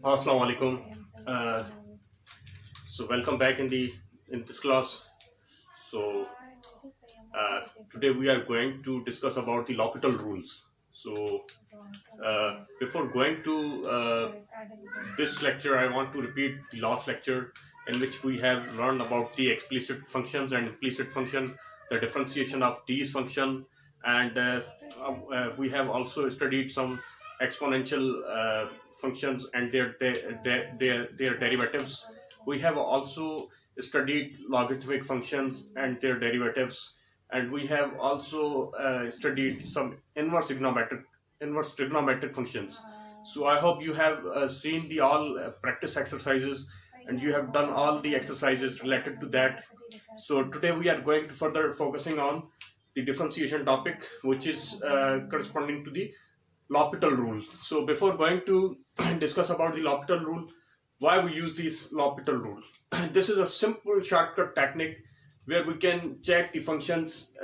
Assalamu alaikum. Uh, so welcome back in this class. So uh, today we are going to discuss about the L'Hopital rules. So before going to this lecture, I want to repeat the last lecture in which we have learned about the explicit functions and implicit function, the differentiation of these function, and we have also studied some exponential functions and their derivatives. We have also studied logarithmic functions and their derivatives, and we have also studied some inverse trigonometric functions. So I hope you have seen the all practice exercises and you have done all the exercises related to that. So today we are going to further focusing on the differentiation topic, which is corresponding to the L'Hopital rule. So before going to discuss about the L'Hopital rule, why we use this L'Hopital rule? This is a simple shortcut technique where we can check the functions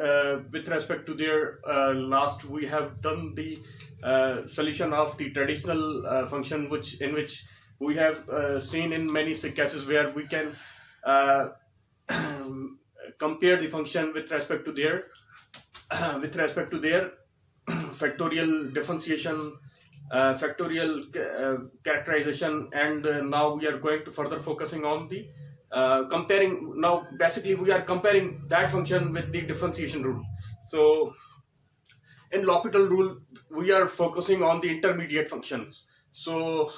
with respect to their last. We have done the solution of the traditional function, in which we have seen in many cases where we can compare the function with respect to their factorial differentiation, factorial characterization, and now we are going to further focusing on the comparing. Now basically we are comparing that function with the differentiation rule. So in L'Hopital rule we are focusing on the intermediate functions. So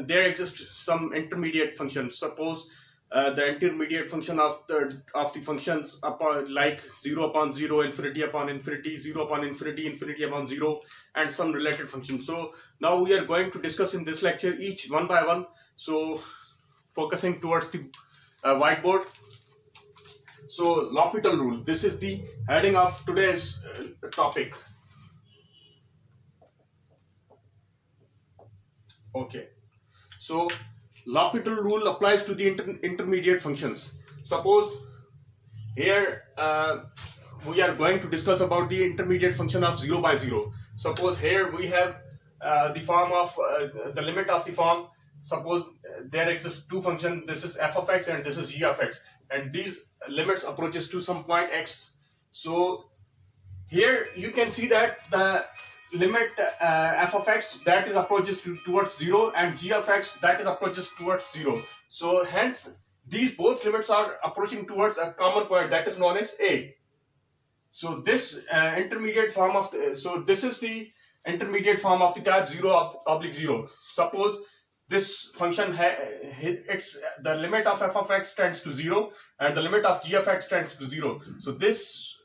there exist some intermediate functions. Suppose the intermediate function of the functions upon, like 0 upon 0, infinity upon infinity, 0 upon infinity, infinity upon 0, and some related functions. So now we are going to discuss in this lecture each one by one. So focusing towards the whiteboard. So L'Hopital rule, this is the heading of today's topic. Okay, so L'Hopital rule applies to the intermediate functions. Suppose here we are going to discuss about the intermediate function of 0 by 0. Suppose here we have the form of the limit of the form. Suppose there exists two functions. This is f of x and this is g of x, and these limits approaches to some point x. So here you can see that the limit f of x that is approaches towards 0 and g of x that is approaches towards 0. So hence these both limits are approaching towards a common point that is known as a. So this intermediate form of this is the intermediate form of the type 0 oblique 0. Suppose this function it's the limit of f of x tends to 0 and the limit of g of x tends to 0. So this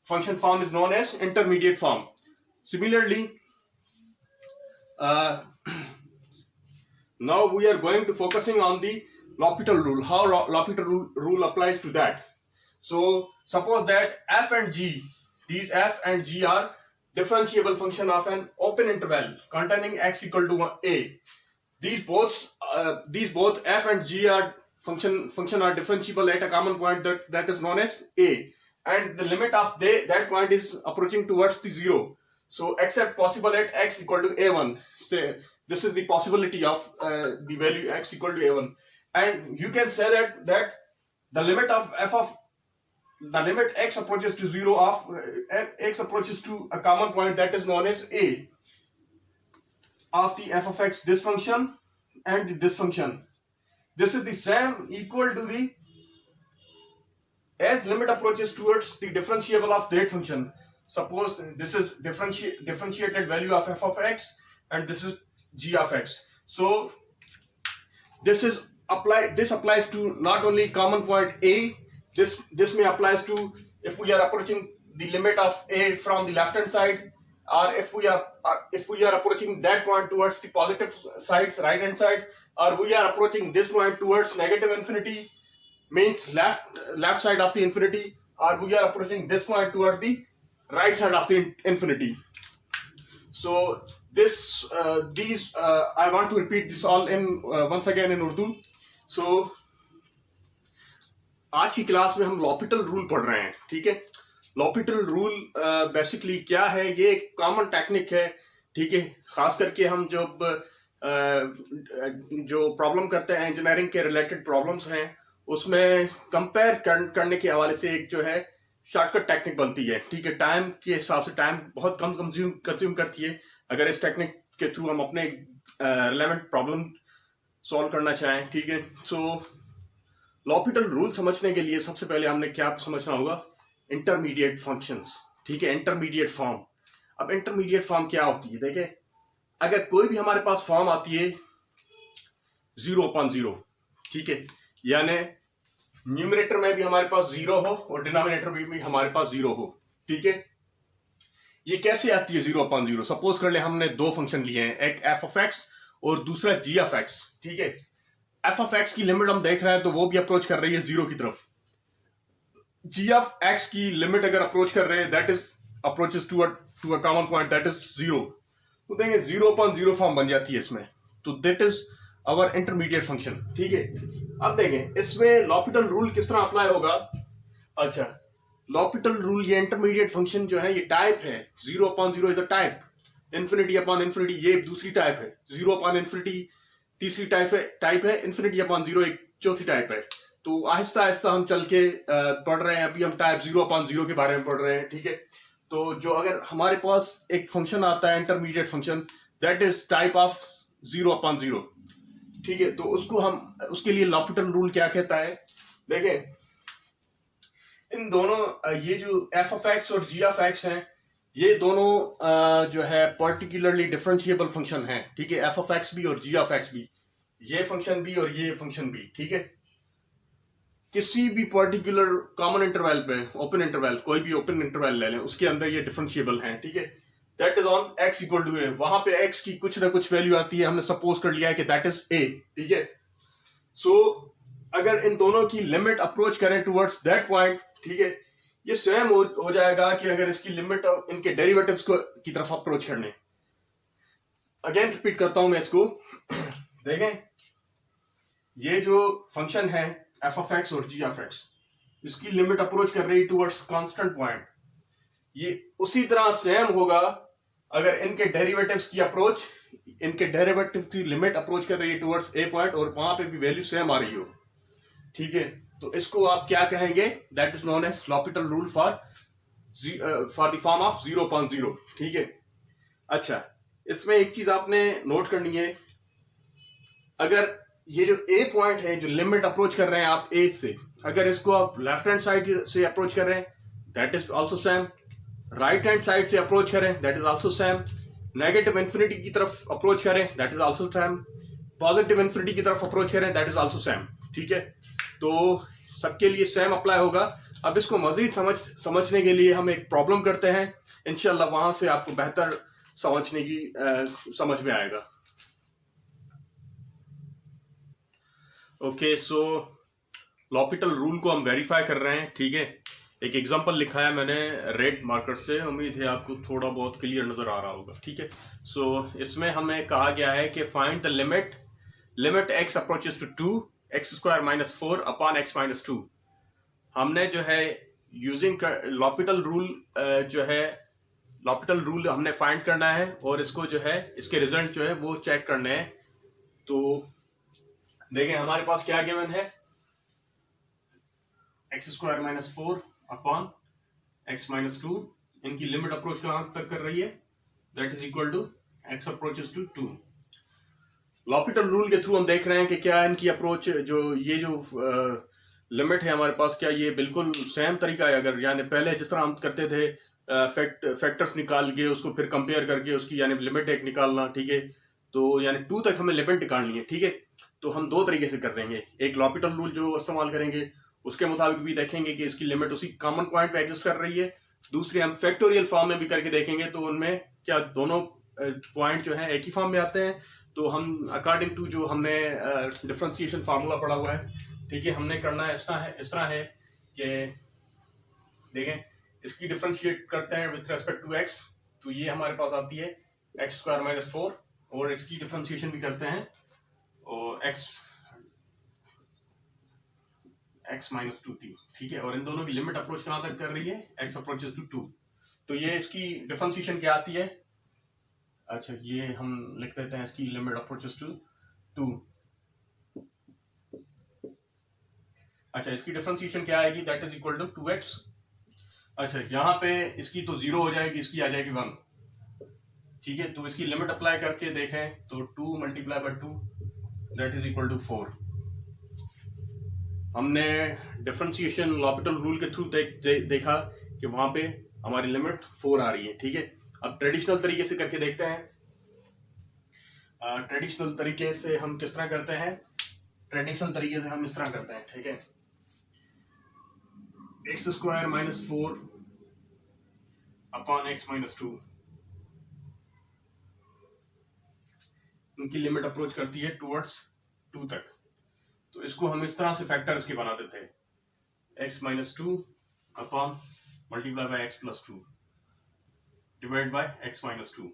function form is known as intermediate form. Similarly, now we are going to focusing on the L'Hopital rule, how L'Hopital rule applies to that. So suppose that f and g, these f and g are differentiable function of an open interval containing x equal to a. These both f and g are function are differentiable at a common point that is known as a, and the limit of that point is approaching towards the 0. So except possible at x equal to a1. So this is the possibility of the value x equal to a1, and you can say that the limit of the limit x approaches to 0 of x approaches to a common point that is known as a of the f of x, this function and this function. This is the same equal to the as limit approaches towards the differentiable of that function. Suppose this is differentiated value of f of x and this is g of x. So this applies to not only common point a. This may applies to if we are approaching the limit of a from the left hand side, or if we are approaching that point towards the positive sides, right hand side, or we are approaching this point towards negative infinity, means left side of the infinity, or we are approaching this point towards the right side of the infinity. So this I want to repeat this all in once again in Urdu. So आज की class में हम L'Hopital rule पढ़ रहे हैं, ठीक है। L'Hopital rule basically क्या है, ये एक कॉमन टेक्निक है, ठीक है। खास करके हम जब जो प्रॉब्लम करते हैं इंजीनियरिंग के रिलेटेड प्रॉब्लम्स हैं उसमें कंपेयर करने के हवाले से एक जो है शॉर्टकट टेक्निक बनती है। ठीक है, टाइम के हिसाब से टाइम बहुत कम कंज्यूम करती है अगर इस टेक्निक के थ्रू हम अपने रिलेवेंट प्रॉब्लम सॉल्व करना चाहें। ठीक है, सो लॉपिटल रूल समझने के लिए सबसे पहले हमने क्या समझना होगा, इंटरमीडिएट फंक्शंस। ठीक है, इंटरमीडिएट फॉर्म। अब इंटरमीडिएट फॉर्म क्या होती है, देखें अगर कोई भी हमारे पास फॉर्म आती है 0/0, ठीक है, यानी न्यूमरेटर में भी हमारे पास 0 हो और डिनोमिनेटर में भी हमारे पास 0 हो। ठीक है, ये कैसे आती है 0/0? सपोज कर ले हमने दो फंक्शन लिए हैं, एक f(x) और दूसरा g(x). ठीक है, f(x) की लिमिट हम देख रहे हैं तो वो भी अप्रोच कर रही है 0 की तरफ। g(x) की लिमिट अगर अप्रोच कर रहे हैं that is approaches to a common point that is 0, तो देंगे 0/0 फॉर्म बन जाती है इसमें। तो that is our intermediate function. ठीक है, अब देखें इसमें लॉपिटल रूल किस तरह अप्लाई होगा। अच्छा, लॉपिटल रूल, ये इंटरमीडिएट फंक्शन जो है ये टाइप है, 0/0 इज अ टाइप, ∞/∞ ये दूसरी टाइप है, 0/∞ तीसरी टाइप है, ∞/0 एक चौथी टाइप है। तो आहिस्ता आहिस्ता हम चल के पढ़ रहे हैं, अभी हम टाइप 0/0 के बारे में पढ़ रहे हैं। ठीक है, तो जो अगर हमारे पास एक फंक्शन आता है intermediate function that is type of 0/0। ठीक है, तो उसके लिए लॉपिटल रूल क्या कहता है, देखें इन दोनों ये जो f(x) और g(x) हैं ये दोनों जो है पर्टिकुलरली डिफरेंशिएबल फंक्शन हैं। ठीक है, f(x) भी और g(x) भी, ये फंक्शन भी और ये फंक्शन भी। ठीक है, किसी भी पर्टिकुलर कॉमन इंटरवल पे, ओपन इंटरवल, कोई भी ओपन इंटरवल ले लें, उसके अंदर ये डिफरेंशिएबल हैं। ठीक है, that is on x = a, वहां पे x की कुछ ना कुछ वैल्यू आती है, हमने सपोज कर लिया है कि दैट इज a। ठीक है, सो अगर इन दोनों की लिमिट अप्रोच करें टुवर्ड्स दैट पॉइंट, ठीक है, ये सेम हो जाएगा कि अगर इसकी लिमिट इनके डेरिवेटिव्स को की तरफ अप्रोच करने। अगेन रिपीट करता हूं मैं इसको देखें ये जो फंक्शन है f(x) और g(x), इसकी लिमिट अप्रोच कर रही टुवर्ड्स कांस्टेंट पॉइंट, ये उसी तरह सेम होगा अगर इनके डेरिवेटिव्स की लिमिट अप्रोच कर रही है टुवर्ड्स a पॉइंट और वहां पे भी वैल्यू सेम आ रही हो। ठीक है, तो इसको आप क्या कहेंगे, that is known as L'Hopital rule for the form of 0/0। ठीक है, अच्छा इसमें एक चीज आपने नोट करनी है, अगर ये जो a पॉइंट है जो लिमिट अप्रोच कर रहे हैं आप a से, अगर इसको आप लेफ्ट हैंड साइड से अप्रोच कर रहे हैं that is also same, right hand side से अप्रोच करें that is also same, negative infinity की तरफ अप्रोच करें that is also same, positive infinity की तरफ अप्रोच करें दैट इज ऑल्सो सेम। ठीक है, तो सबके लिए सेम अप्लाई होगा। अब इसको मजीद समझने के लिए हम एक प्रॉब्लम करते हैं, इंशाल्लाह वहां से आपको बेहतर समझ में आएगा। ओके, सो लॉपिटल रूल को हम वेरीफाई कर रहे हैं। ठीक है, एक एग्जांपल लिखा है मैंने रेड मार्कर से, उम्मीद है आपको थोड़ा बहुत क्लियर नजर आ रहा होगा। ठीक है, सो इसमें हमें कहा गया है कि find the limit x approaches to 2 x² - 4 upon x - 2। हमने जो है यूजिंग लॉपिटल रूल हमने फाइंड करना है और इसको जो है इसके रिजल्ट जो है वो चेक करने हैं। तो देखें हमारे पास क्या गिवन है, x² - 4 अपॉन x - 2, इनकी लिमिट अप्रोच कहां तक कर रही है, that is equal to x approaches to 2। L'Hopital rule के थ्रू हम देख रहे हैं कि क्या इनकी अप्रोच जो लिमिट है हमारे पास, क्या ये बिल्कुल सेम तरीका है, अगर यानी पहले जिस तरह हम करते थे फैक्टर्स निकाल के उसको फिर कंपेयर करके उसकी यानी लिमिट एक निकालना। ठीक है, तो यानी 2 तक हमें लिमिट निकालनी है। ठीक है, तो हम दो तरीके से कर देंगे, एक लॉपिटल रूल जो इस्तेमाल करेंगे उसके मुताबिक भी देखेंगे कि इसकी लिमिट उसी कॉमन पॉइंट पे एग्जिस्ट कर रही है, दूसरे हम फैक्टोरियल फॉर्म में भी करके देखेंगे तो उनमें क्या दोनों पॉइंट जो है एक ही फॉर्म में आते हैं। तो हम अकॉर्डिंग टू जो हमने डिफरेंशिएशन फार्मूला पढ़ा हुआ है, ठीक है, हमने करना है इस तरह है कि देखें इसकी डिफरेंशिएट करते हैं विथ रेस्पेक्ट टू x, तो ये हमारे पास आती है x² - 4 और इसकी डिफरेंशिएशन भी करते हैं और x - 2 थी। ठीक है, और इन दोनों की लिमिट अप्रोच कहां तक कर रही है, x अप्रोचेस टू 2। तो ये इसकी डिफरेंशिएशन क्या आती है, अच्छा, ये हम लिख देते हैं इसकी लिमिट अप्रोचेस टू 2। अच्छा, इसकी डिफरेंशिएशन क्या आएगी, that is equal to 2x। अच्छा, यहाँ पे इसकी तो 0 हो जाएगी, इसकी आ जाएगी 1। ठीक है, तो इसकी लिमिट अप्लाई करके देखें तो 2 multiply by 2 that is equal to 4। हमने डिफरेंशिएशन लॉपिटल रूल के थ्रू देखा कि वहां पे हमारी लिमिट 4 आ रही है। ठीक है, अब ट्रेडिशनल तरीके से करके देखते हैं। ट्रेडिशनल तरीके से हम किस तरह करते हैं, ट्रेडिशनल तरीके से हम इस तरह करते हैं। ठीक है, x square minus 4 upon x minus 2, उनकी लिमिट अप्रोच करती है टुवर्ड्स 2 तक। तो इसको हम इस तरह से फैक्टर्स के बना देते हैं, x minus 2 upon multiply by x plus 2 divide by x minus 2।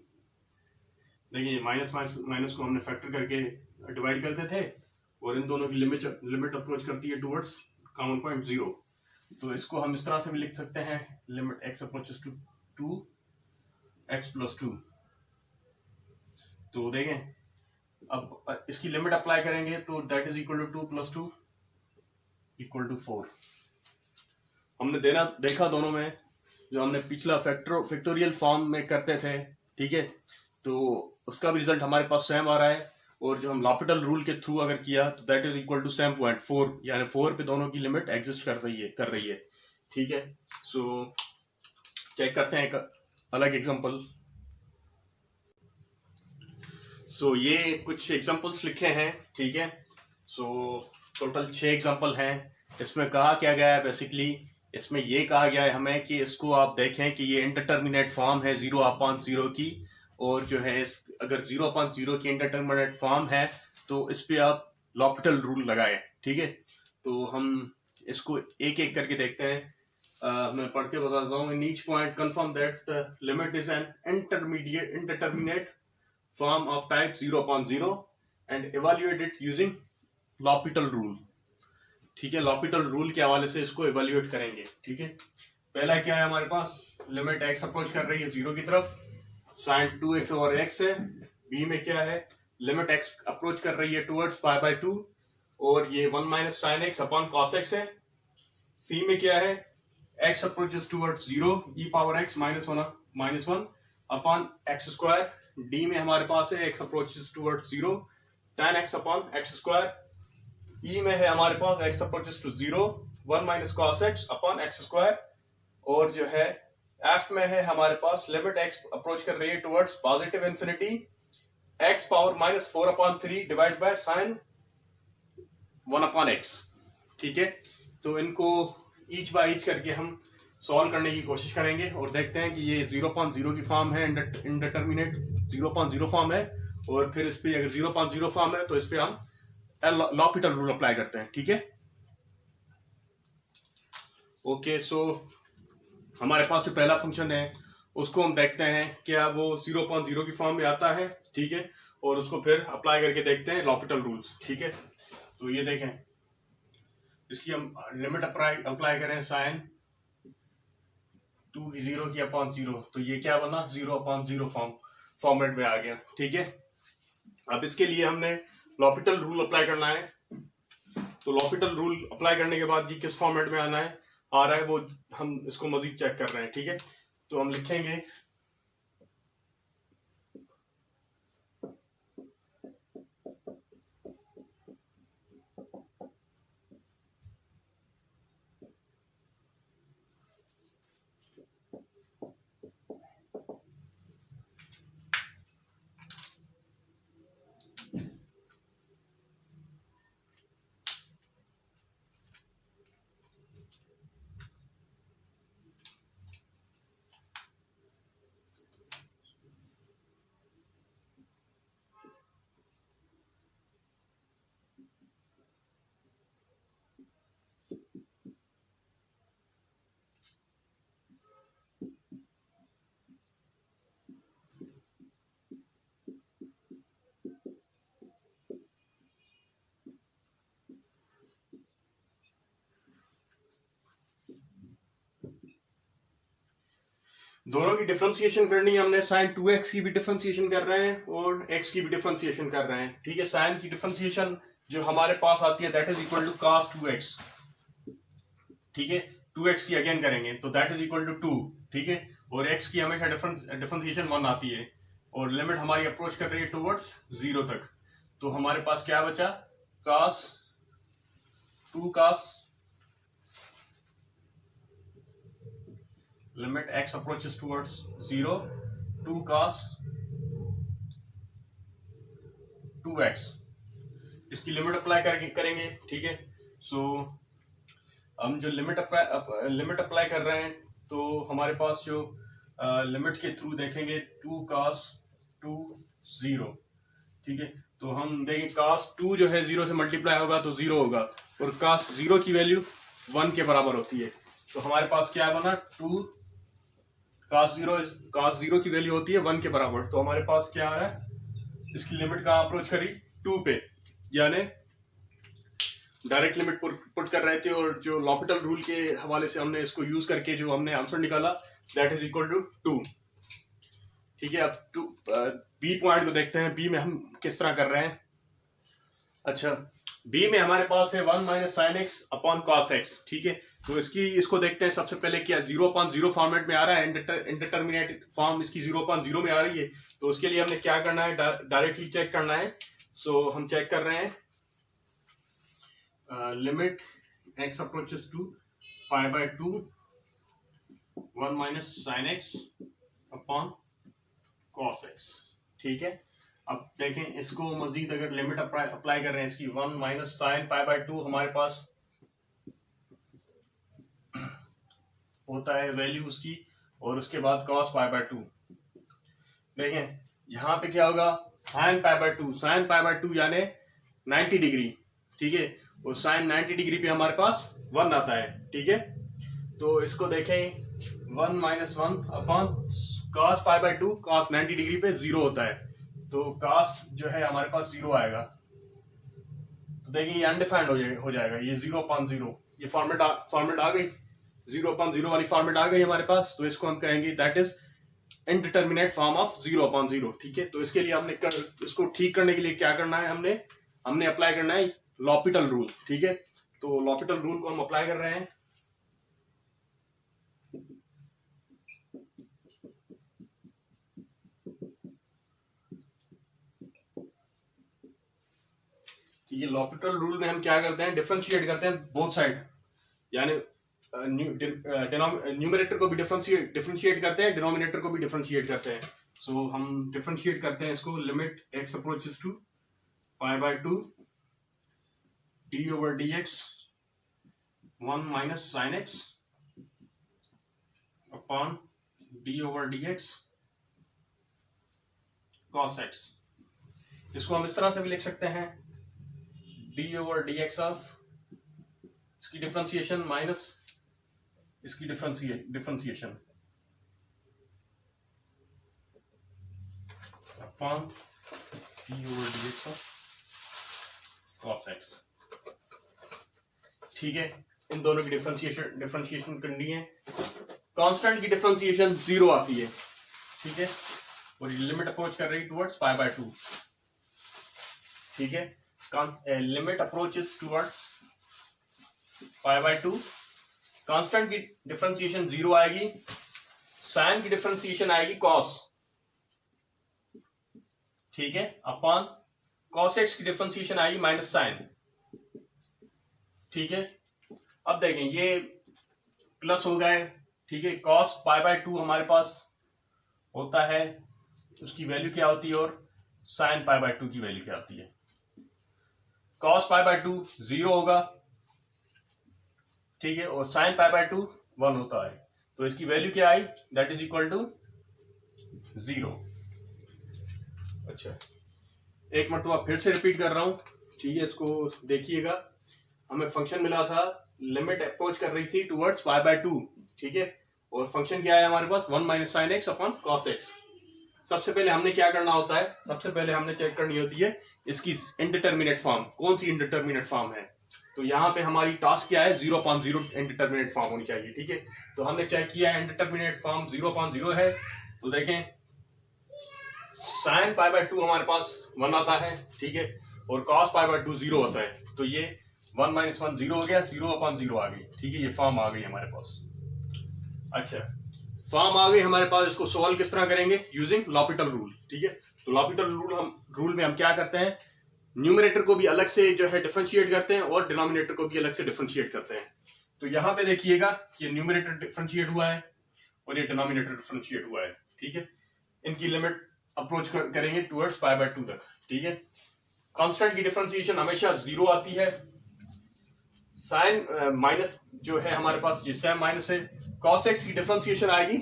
देखिए, माइनस माइनस को हमने फैक्टर करके डिवाइड करते थे, और इन दोनों की लिमिट अप्रोच करती है टुवर्ड्स कॉमन पॉइंट 0। तो इसको हम इस तरह से भी लिख सकते हैं, limit x approaches to 2 x plus 2। तो देखें, अब इसकी लिमिट अप्लाई करेंगे तो that is equal to 2 plus 2 equal to 4। हमने देखा दोनों में, जो हमने पिछला फैक्टोरियल फॉर्म में करते थे। ठीक है, तो उसका भी रिजल्ट हमारे पास सेम आ रहा है, और जो हम लॉपिटल रूल के थ्रू अगर किया तो that is equal to same point 4, यानी 4 पे दोनों की लिमिट एग्जिस्ट कर रही है। ठीक है, सो चेक करते हैं एक अलग एग्जांपल। सो ये कुछ एग्जांपल्स लिखे हैं। ठीक है, सो टोटल 6 एग्जांपल हैं। इसमें कहा क्या गया है, बेसिकली इसमें ये कहा गया है हमें कि इसको आप देखें कि ये इंडिटरमिनेट फॉर्म है 0/0 की, और जो है अगर 0/0 की इंडिटरमिनेट फॉर्म है तो इस पे आप लॉपिटल रूल लगाएं। ठीक है, तो हम इसको एक एक करके देखते हैं। मैं पढ़ के बताता हूँ। In each point confirm that the limit is an indeterminate form of type 0/0 and evaluate it using L'Hopital rule. ठीक है, लॉपिटल रूल के हवाले से इसको इवेल्युएट करेंगे। ठीक है, पहला क्या है हमारे पास, लिमिट एक्स अप्रोच कर रही है 0 की तरफ, साइन 2x ओवर x है। बी में क्या है, लिमिट x अप्रोच कर रही है टुवर्ड्स π/2, और ये 1 minus sine x upon cos x है। सी में क्या है, x approaches towards 0 e power x -1 upon x square. D में हमारे पास है x approaches towards 0 tan x upon x square. E में है हमारे पास x approaches to 0 1 minus cos x upon x square. और जो है एफ में है हमारे पास लिमिट x अप्रोच कर रही है towards positive infinity, x power -4/3 divide by sine 1/x। ठीक है, तो इनको ईच बाय ईच करके हम सॉल्व करने की कोशिश करेंगे, और देखते हैं कि ये 0/0 की फॉर्म है, इंडिटरमिनेट 0/0 फॉर्म है, और फिर इस पे अगर 0/0 फॉर्म है तो इस पे हम लॉपिटल रूल अप्लाई करते हैं। ठीक है, ओके। सो हमारे पास जो पहला फंक्शन है उसको हम देखते हैं क्या वो 0/0 की फॉर्म में आता है। ठीक है, और उसको फिर अप्लाई करके देखते हैं लॉपिटल रूल्स। ठीक है, तो ये देखें, इसकी हम लिमिट अप्लाई करें साइन 2 की 0 की अपॉन 0, तो ये क्या बना, 0/0 फॉर्मेट में आ गया। ठीक है, अब इसके लिए हमने लॉपिटल रूल अप्लाई करना है। तो लॉपिटल रूल अप्लाई करने के बाद ये किस फॉर्मेट में आ रहा है वो हम इसको मजीद चेक कर रहे हैं। ठीक है, तो हम लिखेंगे दोनों की डिफरेंशिएशन करनी है हमने। साइन 2x की भी डिफरेंशिएशन कर रहे हैं और x की भी डिफरेंशिएशन कर रहे हैं। ठीक है, साइन की डिफरेंशिएशन जो हमारे पास आती है that is equal to cos 2x। ठीक है, 2x की अगेन करेंगे तो दैट इज इक्वल टू 2। ठीक है, और x की हमेशा डिफरेंशिएशन 1 आती है और लिमिट हमारी अप्रोच कर रही है टुवर्ड्स 0 तक। तो हमारे पास क्या बचा, cos 2 limit x approaches towards 0 2 cos 2x, इसकी लिमिट अप्लाई करेंगे। ठीक है, सो हम जो लिमिट अप्लाई कर रहे हैं तो हमारे पास जो लिमिट के थ्रू देखेंगे 2 cos 2 0। ठीक है, तो हम देखेंगे cos 2 जो है 0 से मल्टीप्लाई होगा तो 0 होगा और cos 0 की वैल्यू 1 के बराबर होती है। तो हमारे पास क्या बना, 2 cos 0 की वैल्यू होती है 1 के बराबर। तो हमारे पास क्या आ रहा है, इसकी लिमिट कहाँ अप्रोच करी, 2 पे, यानी डायरेक्ट लिमिट पुट कर रहे थे और जो लॉपिटल रूल के हवाले से हमने इसको यूज करके जो हमने आंसर निकाला दैट इज इक्वल टू 2। ठीक है, अब बी पॉइंट को देखते हैं, बी में हम किस तरह कर रहे हैं। अच्छा, बी में हमारे पास है 1 minus sine x upon cos x. ठीक है, तो इसको देखते हैं सबसे पहले क्या 0/0 फॉर्मेट में आ रहा है, इंडिटरमिनेट फॉर्म इसकी 0/0 में आ रही है। तो उसके लिए हमने क्या करना है, डायरेक्टली चेक करना है। सो हम चेक कर रहे हैं limit x approaches to π/2 1 minus sine x upon cos x. ठीक है, अब देखें इसको मजीद अगर लिमिट अप्लाई कर रहे हैं इसकी 1 माइनस साइन π/2 हमारे पास होता है वैल्यू उसकी, और उसके बाद cos π/2। देखें यहाँ पे क्या होगा, sin π/2 यानी 90 डिग्री। ठीक है, और sin 90 डिग्री पे हमारे पास 1 आता है। ठीक है, तो इसको देखें 1 minus 1 upon cos π/2, cos 90 degree पे 0 होता है तो cos जो है हमारे पास 0 आएगा। तो देखिए ये अनडिफाइंड हो जाएगा, ये 0/0, ये फॉर्मेट आ गई, 0/0 वाली फॉर्मेट आ गई हमारे पास। तो इसको हम कहेंगे that is indeterminate form of 0/0। ठीक है, तो इसके लिए हमने इसको ठीक करने के लिए क्या करना है, हमने अप्लाई करना है लॉपिटल रूल। ठीक है, तो लॉपिटल रूल को हम अप्लाई कर रहे हैं। ये लॉपिटल रूल में हम क्या करते हैं, डिफरेंशिएट करते हैं बोथ साइड, यानी न्यूमरेटर को भी डिफरेंशिएट करते हैं, डिनोमिनेटर को भी डिफरेंशिएट करते हैं। सो हम डिफरेंशिएट करते हैं इसको, limit x approaches to π/2 d/dx 1 minus sine x upon d/dx cos x। इसको हम इस तरह से भी लिख सकते हैं, d/dx ऑफ इसकी डिफरेंशिएशन माइनस इसकी differentiation upon d/dx of cos x। ठीक है, इन दोनों की डिफरेंशिएशन करनी है। कांस्टेंट की डिफरेंशिएशन 0 आती है। ठीक है, और लिमिट अप्रोच कर रही टुवर्ड्स π/2। ठीक है, लिमिट अप्रोचेस टुवर्ड्स π/2, कांस्टेंट की डिफरेंशिएशन 0 आएगी, साइन की डिफरेंशिएशन आएगी cos। ठीक है, अपॉन cos x की डिफरेंशिएशन आएगी माइनस साइन। ठीक है, अब देखें ये प्लस हो गए। ठीक है, cos π/2 हमारे पास होता है, उसकी वैल्यू क्या होती है, और sin π/2 की वैल्यू क्या होती है। cos π/2 0 होगा। ठीक है, और sin π/2 1 होता है, तो इसकी वैल्यू क्या आई, दैट इज इक्वल टू 0। अच्छा, एक मरतबा फिर से रिपीट कर रहा हूं। ठीक है, इसको देखिएगा, हमें फंक्शन मिला था, लिमिट अप्रोच कर रही थी टुवर्ड्स π/2। ठीक है, और फंक्शन क्या है हमारे पास, 1 minus sine x upon cos x. सबसे पहले हमने क्या करना होता है, सबसे पहले हमने चेक करनी होती है इसकी इनडिटरमिनेट फॉर्म, कौन सी इनडिटरमिनेट फॉर्म है। तो यहाँ पे हमारी टास्क क्या है, 0/0 इनडिटर्मिनेट फॉर्म होनी चाहिए। ठीक है, तो हमने चेक किया है इनडिटर्मिनेट फॉर्म 0/0 है। तो देखें sin π/2 हमारे पास 1 आता है, ठीक है, और cos π/2 0 होता है। तो ये 1 - 1 0 हो गया, 0/0 आ गई। ठीक है, ये फॉर्म आ गई हमारे पास। अच्छा, फॉर्म आ गई हमारे पास, इसको सॉल्व किस तरह करेंगे, यूजिंग लॉपिटल रूल। ठीक है, तो लॉपिटल रूल में हम क्या करते हैं, न्यूमरेटर को भी अलग से जो है डिफरेंशिएट करते हैं और डिनोमिनेटर को भी अलग से डिफरेंशिएट करते हैं। तो यहाँ पे देखिएगा ये न्यूमरेटर डिफरेंशिएट हुआ है और ये डिनोमिनेटर डिफरेंशिएट हुआ है। ठीक है, इनकी लिमिट अप्रोच करेंगे टुवर्ड्स π/2 तक। ठीक है, कांस्टेंट की डिफरेंशिएशन हमेशा 0 आती है। साइन माइनस जो है हमारे पास, ये साइन माइनस है, cos x की डिफरेंशिएशन आएगी,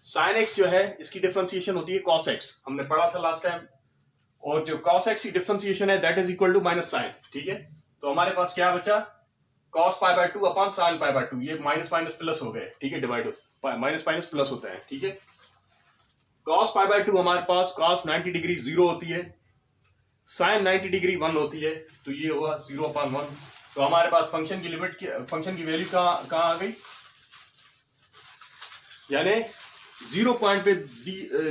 sin x जो है इसकी डिफरेंशिएशन होती है cos x, हमने पढ़ा था लास्ट टाइम। और जो cos x की डिफरेंशिएशन है that is equal to minus sine. ठीक है, तो हमारे पास क्या बचा, cos π/2 अपॉन sin π/2, ये माइनस माइनस प्लस हो गए। ठीक है, डिवाइड माइनस माइनस प्लस होता है। ठीक है, cos π/2 हमारे पास cos 90 डिग्री 0 होती है, sin 90 डिग्री 1 होती है, तो ये हुआ 0/1। तो हमारे पास फंक्शन की लिमिट, फंक्शन की वैल्यू कहां आ गई, यानी 0 पॉइंट पे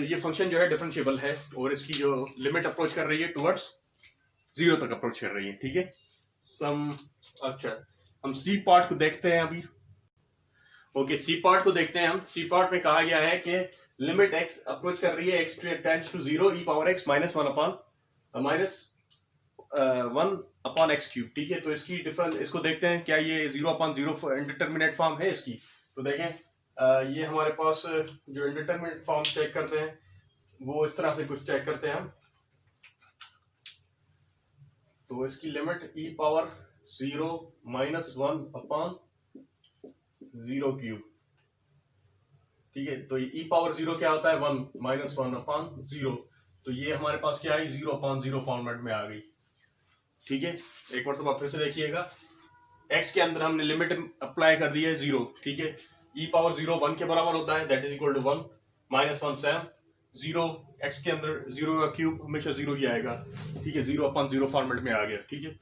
ये फंक्शन जो है डिफरेंशिएबल है और इसकी जो लिमिट अप्रोच कर रही है टुवर्ड्स 0 तक अप्रोच कर रही है। ठीक है, अच्छा हम सी पार्ट को देखते हैं अभी। ओके, सी पार्ट को देखते हैं हम। सी पार्ट में कहा गया है कि लिमिट x अप्रोच कर रही है, x tends to 0 e⁻x -1 x cube. ठीक है, तो इसकी डिफरेंस, इसको देखते हैं क्या ये 0/0 इंडिटरमिनेट फॉर्म है इसकी। तो देखें ये हमारे पास जो इंडिटरमिनेट फॉर्म चेक करते हैं वो इस तरह से कुछ चेक करते हैं हम। तो इसकी लिमिट e⁻0 -1/0 क्यूब। ठीक है, तो e⁻0 क्या होता है, 1 - 1/0। तो ये हमारे पास क्या है, 0/0 फॉर्मेट में आ गई। ठीक है, एक बार तो आप फिर से देखिएगा, x के अंदर हमने लिमिट अप्लाई कर दी है 0। ठीक है, e⁻0 1 के बराबर होता है, that is equal to 1 - 1 7 0, x के अंदर 0 का क्यूब हमेशा 0 ही आएगा। ठीक है, 0/0 फॉर्मेट में आ गया। ठीक है,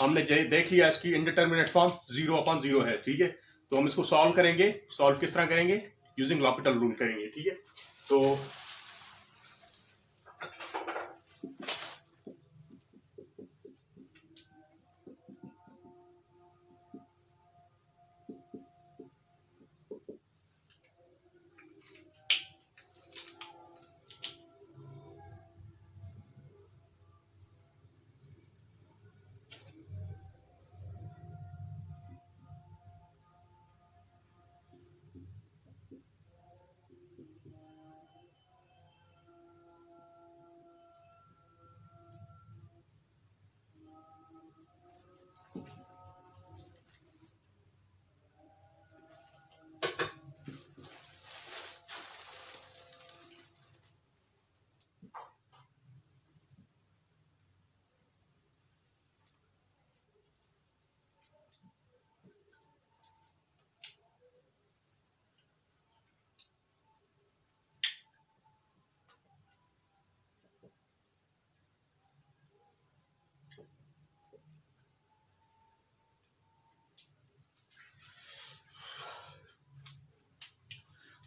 हमने देख लिया इसकी इंडिटरमिनेट फॉर्म 0/0 है। ठीक है, तो हम इसको सॉल्व करेंगे। सॉल्व किस तरह करेंगे, यूजिंग लॉपिटल रूल करेंगे। ठीक है, तो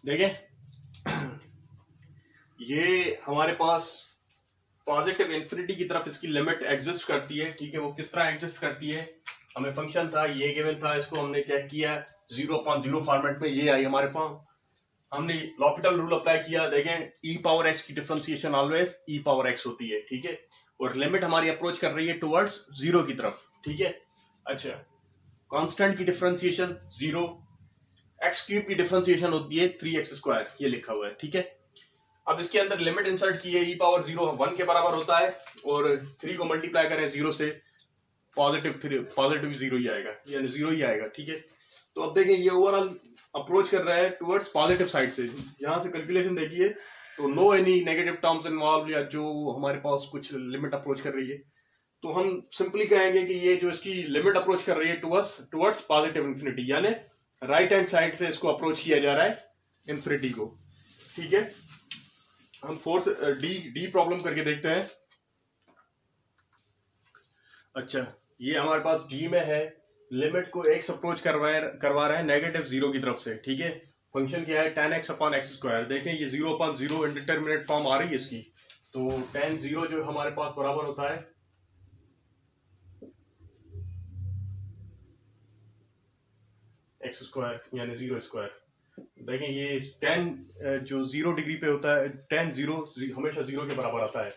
देखें ये हमारे पास पॉजिटिव इन्फिनिटी की तरफ इसकी लिमिट एग्जिस्ट करती है। ठीक है, वो किस तरह एग्जिस्ट करती है, हमें फंक्शन था ये गिवन था, इसको हमने चेक किया 0/0 फॉर्मेट में, ये आई हमारे फॉर्म। हमने लॉपिटल रूल अप्लाई किया, देखें e⁻x की डिफरेंशिएशन ऑलवेज e⁻x होती है। ठीक है, और लिमिट हमारी अप्रोच कर रही है टुवर्ड्स 0 की तरफ। ठीक है, अच्छा कांस्टेंट की डिफरेंशिएशन 0, x क्यूब की डिफरेंशिएशन होती है 3x², ये लिखा हुआ है। ठीक है, अब इसके अंदर लिमिट इंसर्ट की है, e⁻0 1 के बराबर होता है और 3 को मल्टीप्लाई करें 0 से, पॉजिटिव 0 ही आएगा, यानी 0 ही आएगा। ठीक है, तो अब देखें ये ओवरऑल अप्रोच कर रहा है टुवर्ड्स पॉजिटिव साइड से। यहाँ से कैलकुलेशन देखिए तो no any negative terms involve, या जो हमारे पास कुछ लिमिट अप्रोच कर रही है, तो हम सिंपली कहेंगे कि ये जो इसकी लिमिट अप्रोच कर रही है टुवर्ड्स पॉजिटिव इन्फिनिटी, यानी राइट हैंड साइड से इसको अप्रोच किया जा रहा है इन्फिनिटी को। ठीक है, हम फोर्थ डी प्रॉब्लम करके देखते हैं। अच्छा, ये हमारे पास जी में है, लिमिट को एक्स अप्रोच करवा रहा है नेगेटिव जीरो की तरफ से, ठीक है। फंक्शन क्या है, tan x upon x square. देखें ये 0 अपॉन 0 इंडिटरमिनेट फॉर्म आ रही है इसकी, तो tan 0 जो हमारे पास बराबर होता है एक्स स्क्वायर यानी 0 स्क्वायर। देखें ये tan जो 0 डिग्री पे होता है, tan 0 हमेशा 0 के बराबर आता है,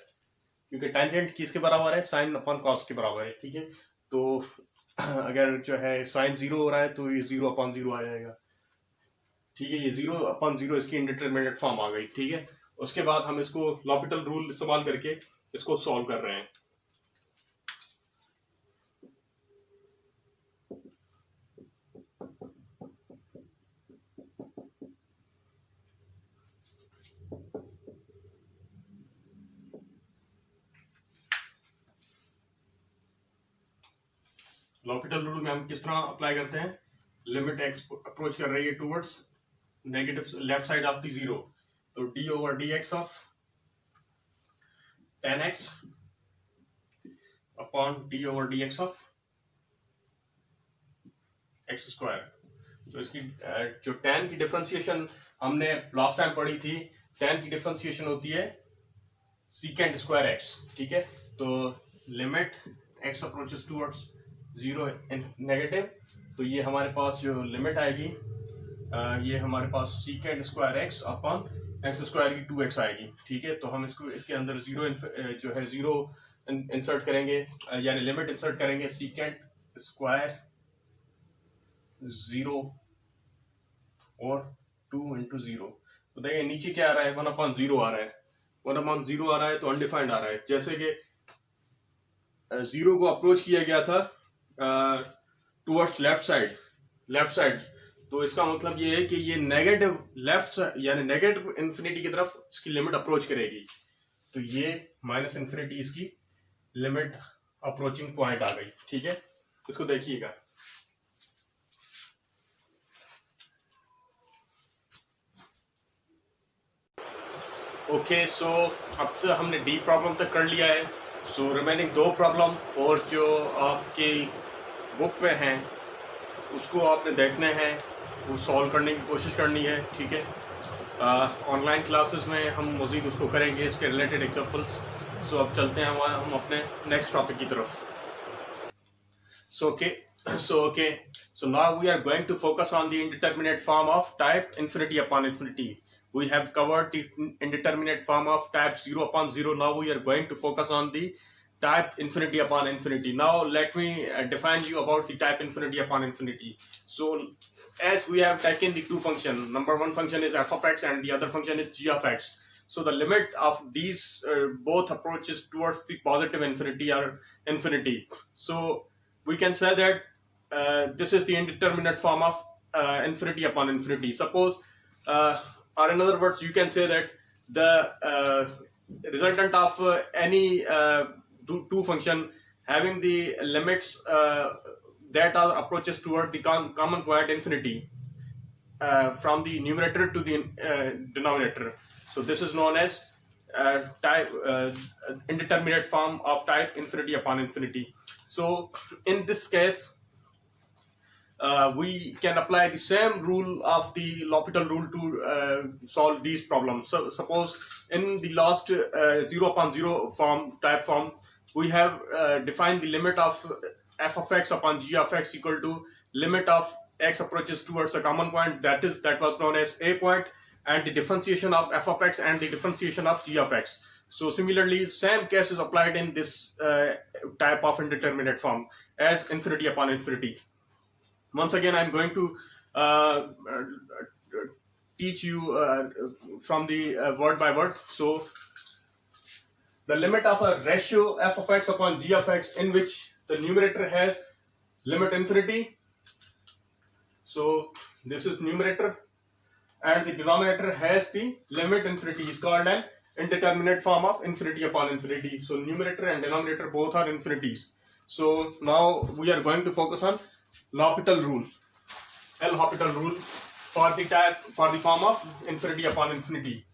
क्योंकि टेंजेंट किसके बराबर है, साइन अपॉन कॉस के बराबर है, ठीक है। तो अगर जो है साइन 0 हो रहा है तो ये 0 अपॉन 0 आ जाएगा, ठीक है। ये 0 अपॉन 0 इसकी इंडिटरमिनेट फॉर्म आ गई, ठीक है। उसके बाद हम इसको लॉपिटल रूल इस्तेमाल करके इसको सॉल्व कर रहे हैं। लॉपिटल रूल में हम किस तरह अप्लाई करते हैं, लिमिट एक्स अप्रोच कर रही है towards negative left side of the zero, तो d over d x of tan x upon d over d x of x square. तो इसकी जो tan की डिफरेंशिएशन हमने लास्ट टाइम पढ़ी थी, tan की डिफरेंशिएशन होती है सीकेंड स्क्वायर x, ठीक है। तो limit x approaches towards zero negative, तो ये हमारे पास जो लिमिट आएगी ये हमारे पास secant square x upon x square की 2x आएगी, ठीक है। तो हम इसको इसके अंदर जीरो जो है जीरो इंसर्ट करेंगे, यानी लिमिट इंसर्ट करेंगे सीकेंड स्क्वायर 0 और 2 इंटू 0। तो देखिए नीचे क्या आ रहा है, 1/0 आ रहा है, 1/0 आ रहा है, तो अनडिफाइंड आ रहा है। जैसे कि 0 को अप्रोच किया गया था टूवर्ड्स लेफ्ट साइड, तो इसका मतलब ये है कि ये नेगेटिव लेफ्ट यानी नेगेटिव इन्फिनिटी की तरफ इसकी लिमिट अप्रोच करेगी, तो ये माइनस इन्फिनिटी इसकी लिमिट अप्रोचिंग पॉइंट आ गई, ठीक है। इसको देखिएगा, ओके। सो अब तो हमने डी प्रॉब्लम तक कर लिया है, सो रिमेनिंग 2 प्रॉब्लम और जो आपकी बुक पे हैं उसको आपने देखने हैं, वो सॉल्व करने की कोशिश करनी है, ठीक है। ऑनलाइन क्लासेस में हम मज़ीद उसको करेंगे, इसके रिलेटेड एग्जांपल्स। सो अब चलते हैं हम अपने नेक्स्ट टॉपिक की तरफ। So now we are going to focus on the indeterminate form of type infinity upon infinity. We have covered the indeterminate form of type 0 upon 0. Now we are going to focus on the type infinity upon infinity. Now let me define you about the type infinity upon infinity. So as we have taken the two functions, number one function is f of x and the other function is g of x. So the limit of these both approaches towards the positive infinity or infinity. So we can say that this is the indeterminate form of infinity upon infinity. Suppose, or in other words, you can say that the resultant of any two function having the limits that are approaches toward the common point infinity from the numerator to the denominator. So this is known as type indeterminate form of type infinity upon infinity. So in this case we can apply the same rule of the L'Hopital rule to solve these problems. So suppose in the last 0 upon 0 type form, we have defined the limit of f of x upon g of x equal to limit of x approaches towards a common point, that was known as a point, and the differentiation of f of x and the differentiation of g of x. So similarly, same case is applied in this type of indeterminate form as infinity upon infinity. Once again, I'm going to teach you from the word by word. So the limit of a ratio f of x upon g of x in which the numerator has limit infinity. So this is numerator, and the denominator has the limit infinity, is called an indeterminate form of infinity upon infinity. So numerator and denominator both are infinities. So now we are going to focus on L'Hopital rule, L'Hopital rule for the form of infinity upon infinity.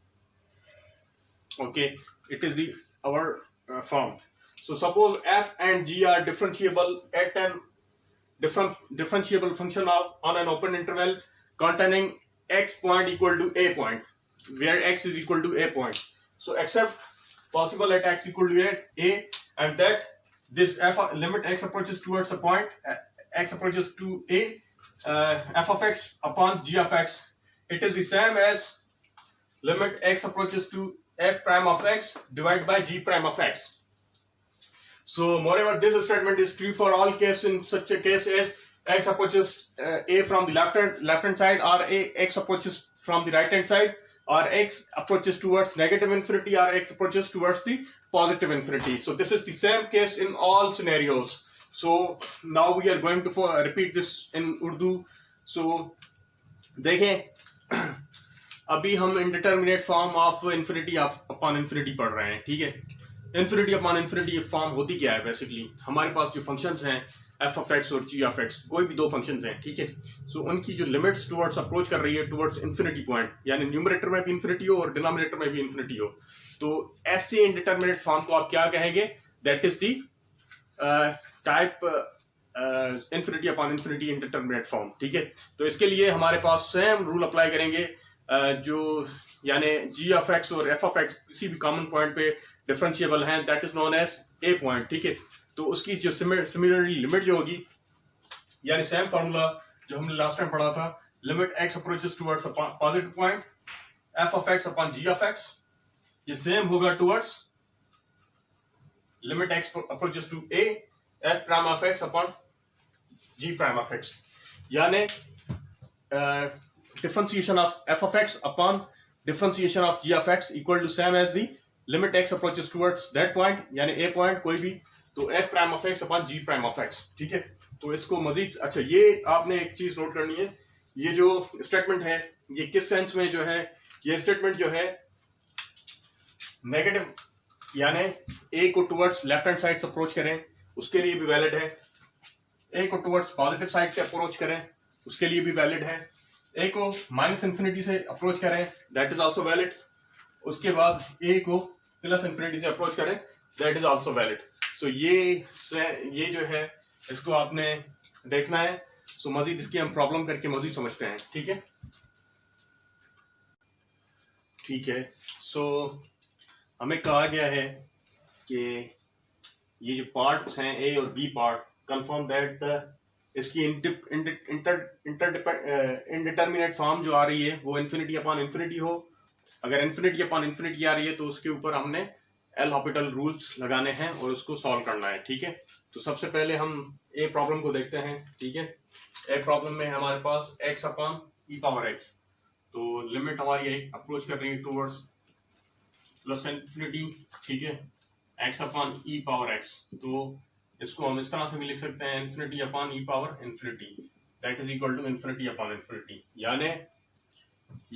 Okay, it is our form. So suppose f and g are differentiable at an differentiable function on an open interval containing x point equal to a point, where x is equal to a point. So except possible at x equal to a, and that this f limit x approaches towards a point, x approaches to a, f of x upon g of x, it is the same as limit x approaches to f prime of x divided by g prime of x. So moreover, this statement is true for all cases in such a case as x approaches a from the left hand side, or x approaches from the right hand side, or x approaches towards negative infinity, or x approaches towards the positive infinity. So this is the same case in all scenarios. So now we are going to repeat this in Urdu. So देखें अभी हम indeterminate form of infinity upon infinity पढ़ रहे हैं, ठीक है। Infinity upon infinity form होती क्या है? बेसिकली हमारे पास जो फंक्शंस हैं एफ ऑफ एक्स और जी ऑफ एक्स, कोई भी दो फंक्शंस हैं, ठीक है। सो उनकी जो लिमिट्स टुवर्ड्स अप्रोच कर रही है टुवर्ड्स इन्फिनिटी पॉइंट, यानी न्यूमरेटर में भी इन्फिनिटी हो और डिनोमिनेटर में भी इन्फिनिटी हो, तो ऐसे इंडिटरमिनेट फॉर्म को आप क्या कहेंगे? That is the type infinity upon infinity indeterminate form, ठीक है। तो इसके लिए हमारे पास सेम रूल अप्लाई करेंगे, जो यानी जी ऑफ एक्स और एफ ऑफ एक्स किसी भी कॉमन पॉइंट पे डिफरेंशिएबल हैं, that is known as a point, ठीक है। तो उसकी जो सिमिलरली लिमिट जो होगी, यानी सेम फार्मूला जो हमने लास्ट टाइम पढ़ा था, limit x approaches towards a positive point f of x upon g of x, ये सेम होगा towards limit x approaches to a f prime of x upon g prime of x, यानी differentiation of f of x upon differentiation of g of x equal to same as the limit x approaches towards that point, यानी a point कोई भी, तो f prime of x upon g prime of x, ठीक है। तो इसको मजीद अच्छा, ये आपने एक चीज नोट करनी है, ये जो स्टेटमेंट है ये किस सेंस में जो है, ये स्टेटमेंट जो है नेगेटिव, यानी a को टुवर्ड्स लेफ्ट हैंड साइड से अप्रोच करें उसके लिए भी वैलिड है, a को टुवर्ड्स पॉजिटिव साइड से अप्रोच करें उसके लिए भी वैलिड है, ए को माइनस इन्फिनिटी से अप्रोच करें दैट इज आल्सो वैलिड, उसके बाद ए को प्लस इन्फिनिटी से अप्रोच करें दैट इज आल्सो वैलिड। सो ये जो है इसको आपने देखना है। सो मजीद इसकी हम प्रॉब्लम करके मजीद समझते हैं, ठीक है, ठीक है। सो हमें कहा गया है कि ये जो पार्ट्स हैं ए और B part, confirm that the इसकी इंडिटरमिनेट फॉर्म जो आ रही है वो इन्फिनिटी अपॉन इन्फिनिटी हो। अगर इन्फिनिटी अपॉन इन्फिनिटी आ रही है तो उसके ऊपर हमने एल हॉपिटल रूल्स लगाने हैं और उसको सॉल्व करना है, ठीक है। तो सबसे पहले हम ए प्रॉब्लम को देखते हैं, ठीक है। ए प्रॉब्लम में हमारे पास x upon e power x, तो लिमिट हमारी अप्रोच कर रही है टूवर्ड्स प्लस इन्फिनिटी, ठीक है, x upon e power x. तो इसको हम इस तरह से भी लिख सकते हैं infinity upon e power infinity, that is equal to infinity upon infinity, यानी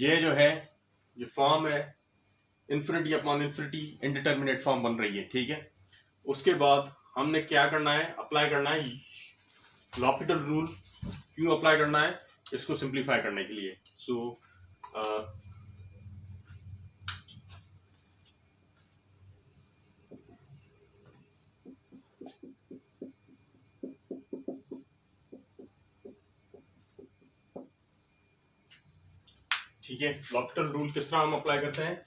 ये जो है ये फॉर्म है infinity upon infinity indeterminate form बन रही है, ठीक है। उसके बाद हमने क्या करना है, अप्लाई करना है लॉपिटल रूल। क्यों अप्लाई करना है? इसको सिंप्लीफाई करने के लिए। सो ठीक है, लॉपिटल रूल किस तरह हम अप्लाई करते हैं?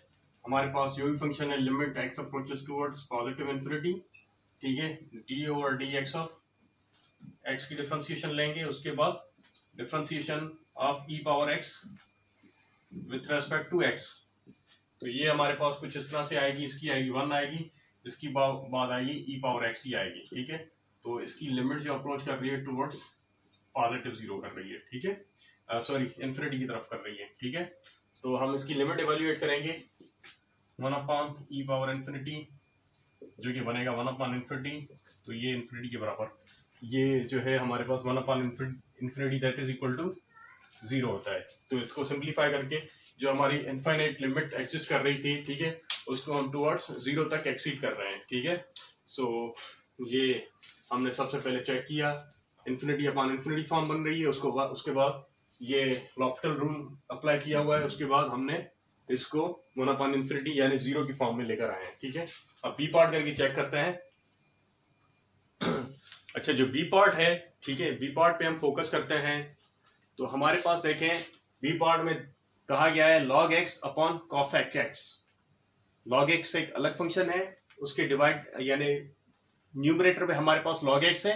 हमारे पास जो भी फंक्शन है limit x approaches towards positive infinity, ठीक है, d over d x of x की डिफरेंशिएशन लेंगे, उसके बाद differentiation of e power x with respect to x. तो ये हमारे पास कुछ इस तरह से आएगी, इसकी आएगी 1 आएगी, इसकी बाद आएगी ई पावर एक्स ही आएगी, ठीक है। तो इसकी लिमिट जो अप्रोच कर रही है टुवर्ड्स पॉजिटिव 0 कर रही है, ठीक है, सॉरी इन्फिनिटी की तरफ कर रही है, ठीक है। तो हम इसकी लिमिट एवेल्युएट करेंगे 1 अपॉन ई पावर इन्फिनिटी, जो कि बनेगा 1 अपॉन इन्फिनिटी, तो ये इन्फिनिटी के बराबर, ये जो है हमारे पास 1 upon infinity that is equal to 0 होता है। तो इसको सिंप्लीफाई करके जो हमारी इनफाइनाइट लिमिट एग्जिस्ट कर रही थी, ठीक है, उसको हम टुवर्ड्स 0 तक एक्सीड कर रहे हैं, ठीक है। सो ये हमने सबसे पहले चेक किया, इन्फिनिटी अपॉन इन्फिनिटी फॉर्म बन रही है, उसके बाद ये लॉपिटल रूल अप्लाई किया हुआ है, उसके बाद हमने इसको 1 अपॉन इन्फिनिटी यानी 0 की फॉर्म में लेकर आए हैं, ठीक है। अब बी पार्ट करके चेक करते हैं। अच्छा, जो बी पार्ट है, ठीक है, बी पार्ट पे हम फोकस करते हैं। तो हमारे पास देखें, बी पार्ट में कहा गया है log x upon cosec x। log x एक अलग फंक्शन है, उसके डिवाइड यानी न्यूमरेटर में हमारे पास log x है,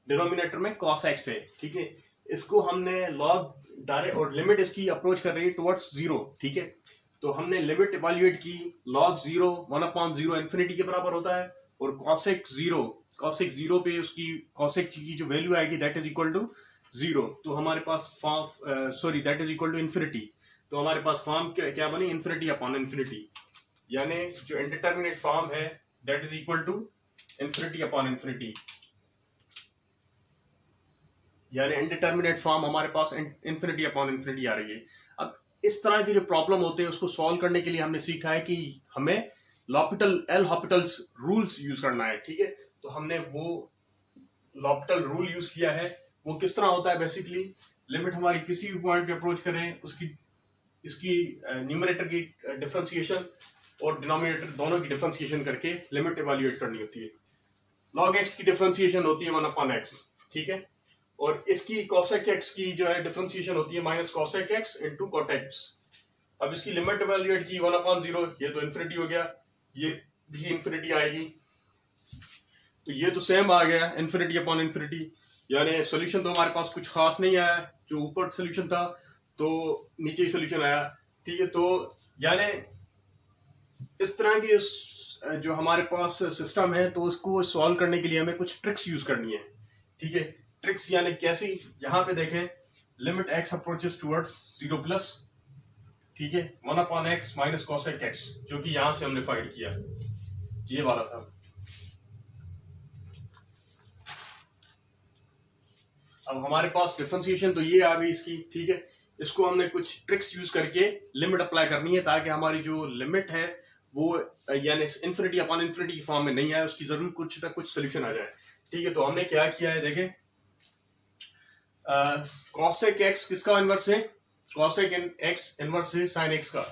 डिनोमिनेटर में cos x है, ठीक है। इसको हमने log डायरेक्ट और लिमिट इसकी अप्रोच कर रही है टुवर्ड्स जीरो, ठीक है। तो हमने लिमिट इवैल्यूएट की, log 0 1/0 इन्फिनिटी के बराबर होता है, और cosec 0 पे उसकी cosec की जो वैल्यू आएगी दैट इज इक्वल टू 0। तो हमारे पास form that is equal to infinity. तो हमारे पास फॉर्म क्या बनी, इन्फिनिटी अपॉन इन्फिनिटी, यानी जो इनडिटर्मिनेट फॉर्म है that is equal to infinity upon infinity, यानी इनडिटर्मिनेट फॉर्म हमारे पास इन्फिनिटी अपॉन इन्फिनिटी आ रही है। अब इस तरह की जो प्रॉब्लम होते हैं उसको सॉल्व करने के लिए हमने सीखा है कि हमें एल हॉपिटल्स रूल्स यूज करना है, ठीक है। तो हमने वो लॉपिटल रूल यूज किया है। वो किस तरह होता है, बेसिकली लिमिट हमारी किसी भी पॉइंट पे अप्रोच करें, इसकी न्यूमरेटर की डिफरेंशिएशन और डिनोमिनेटर दोनों की डिफरेंशिएशन करके लिमिट इवैल्यूएट करनी होती है। log x की डिफरेंशिएशन होती है 1/x, ठीक है। और इसकी cosec x की जो है डिफरेंशिएशन होती है minus cosec x into cot x। अब इसकी लिमिट इवैल्यूएट की 1/0, ये तो इन्फिनिटी हो गया, ये भी इन्फिनिटी आएगी, तो ये तो सेम आ गया इन्फिनिटी अपॉन इन्फिनिटी, यानी सोल्यूशन तो हमारे पास कुछ खास नहीं आया। जो ऊपर सोल्यूशन था तो नीचे ही सोल्यूशन आया, ठीक है। तो यानी इस तरह की जो हमारे पास सिस्टम है, तो उसको सॉल्व करने के लिए हमें कुछ ट्रिक्स यूज करनी है, ठीक है। ट्रिक्स यानी कैसी, यहाँ पे देखें, limit x approaches towards 0 plus, ठीक है, 1/x माइनस cosec x, जो कि यहां से हमने फाइंड किया, ये वाला था। अब हमारे पास डिफरेंशिएशन तो ये आ गई इसकी, ठीक है। इसको हमने कुछ ट्रिक्स यूज करके लिमिट अप्लाई करनी है, ताकि हमारी जो लिमिट है वो यानी इन्फिनिटी अपॉन इन्फिनिटी की फॉर्म में नहीं आए, उसकी जरूर कुछ ना कुछ सोल्यूशन आ जाए, ठीक है। तो हमने क्या किया है, देखें, cosec x किसका इनवर्स है, cosec x इनवर्स है sin x का।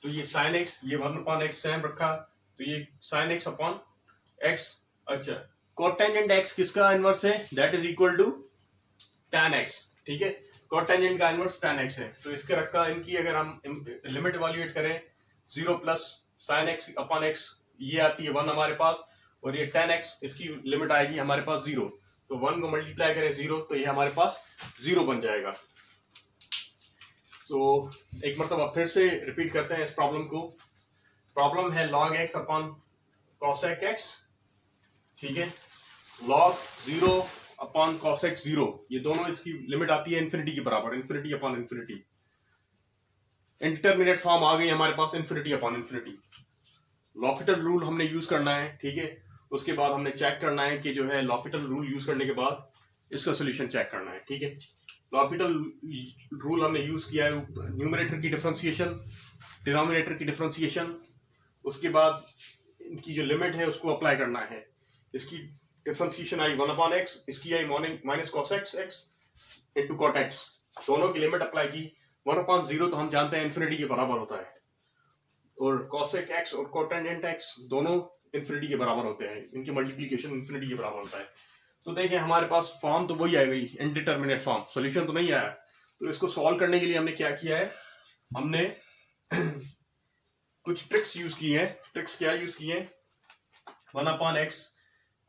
तो ये sin x, ये 1/x सेम रखा, तो ये sin x अपॉन x। अच्छा, कोटेंजेंट x किसका इनवर्स है, that is equal to tan x, ठीक है। कोटेंजेंट का इनवर्स tan x है, तो इसके रखा, इनकी अगर हम लिमिट इवैल्यूएट करें 0 plus sin x upon x, ये आती है 1 हमारे पास, और ये tan x, इसकी लिमिट आएगी हमारे पास 0। तो 1 को मल्टीप्लाई करें 0, तो ये हमारे पास 0 बन जाएगा। सो एक मरतबा फिर से रिपीट करते हैं इस प्रॉब्लम को। प्रॉब्लम है log x upon cosec x, ठीक है। log 0 अपॉन cosec 0, ये दोनों इसकी लिमिट आती है इन्फिनिटी के बराबर, infinity upon infinity. Intermediate form आ गई हमारे पास infinity upon infinity. L'Hopital rule हमने यूज करना है, ठीक है। उसके बाद हमने चेक करना है कि जो है लॉपिटल रूल यूज करने के बाद इसका सोल्यूशन चेक करना है, ठीक है। लॉपिटल रूल हमने यूज किया है, न्यूमरेटर की डिफरेंशिएशन, डिनोमिनेटर की डिफरेंशिएशन, उसके बाद इनकी जो लिमिट है उसको अप्लाई करना है। इसकी डिफरेंशिएशन आई 1/x, इसकी आई minus cosec x into cot x, दोनों की लिमिट अप्लाई की। 1/0 तो हम जानते हैं इन्फिनिटी के बराबर होता है, और cosec x और कोटेंजेंट x दोनों इन्फिनिटी के बराबर होते हैं, इनकी मल्टीप्लिकेशन इन्फिनिटी के बराबर होता है। तो देखें, हमारे पास फॉर्म तो वही आ गई, इनडिटर्मिनेट फॉर्म, सोल्यूशन तो नहीं आया। तो इसको सॉल्व करने के लिए हमने क्या किया है, हमने कुछ ट्रिक्स यूज की हैं। ट्रिक्स क्या यूज की हैं, 1/x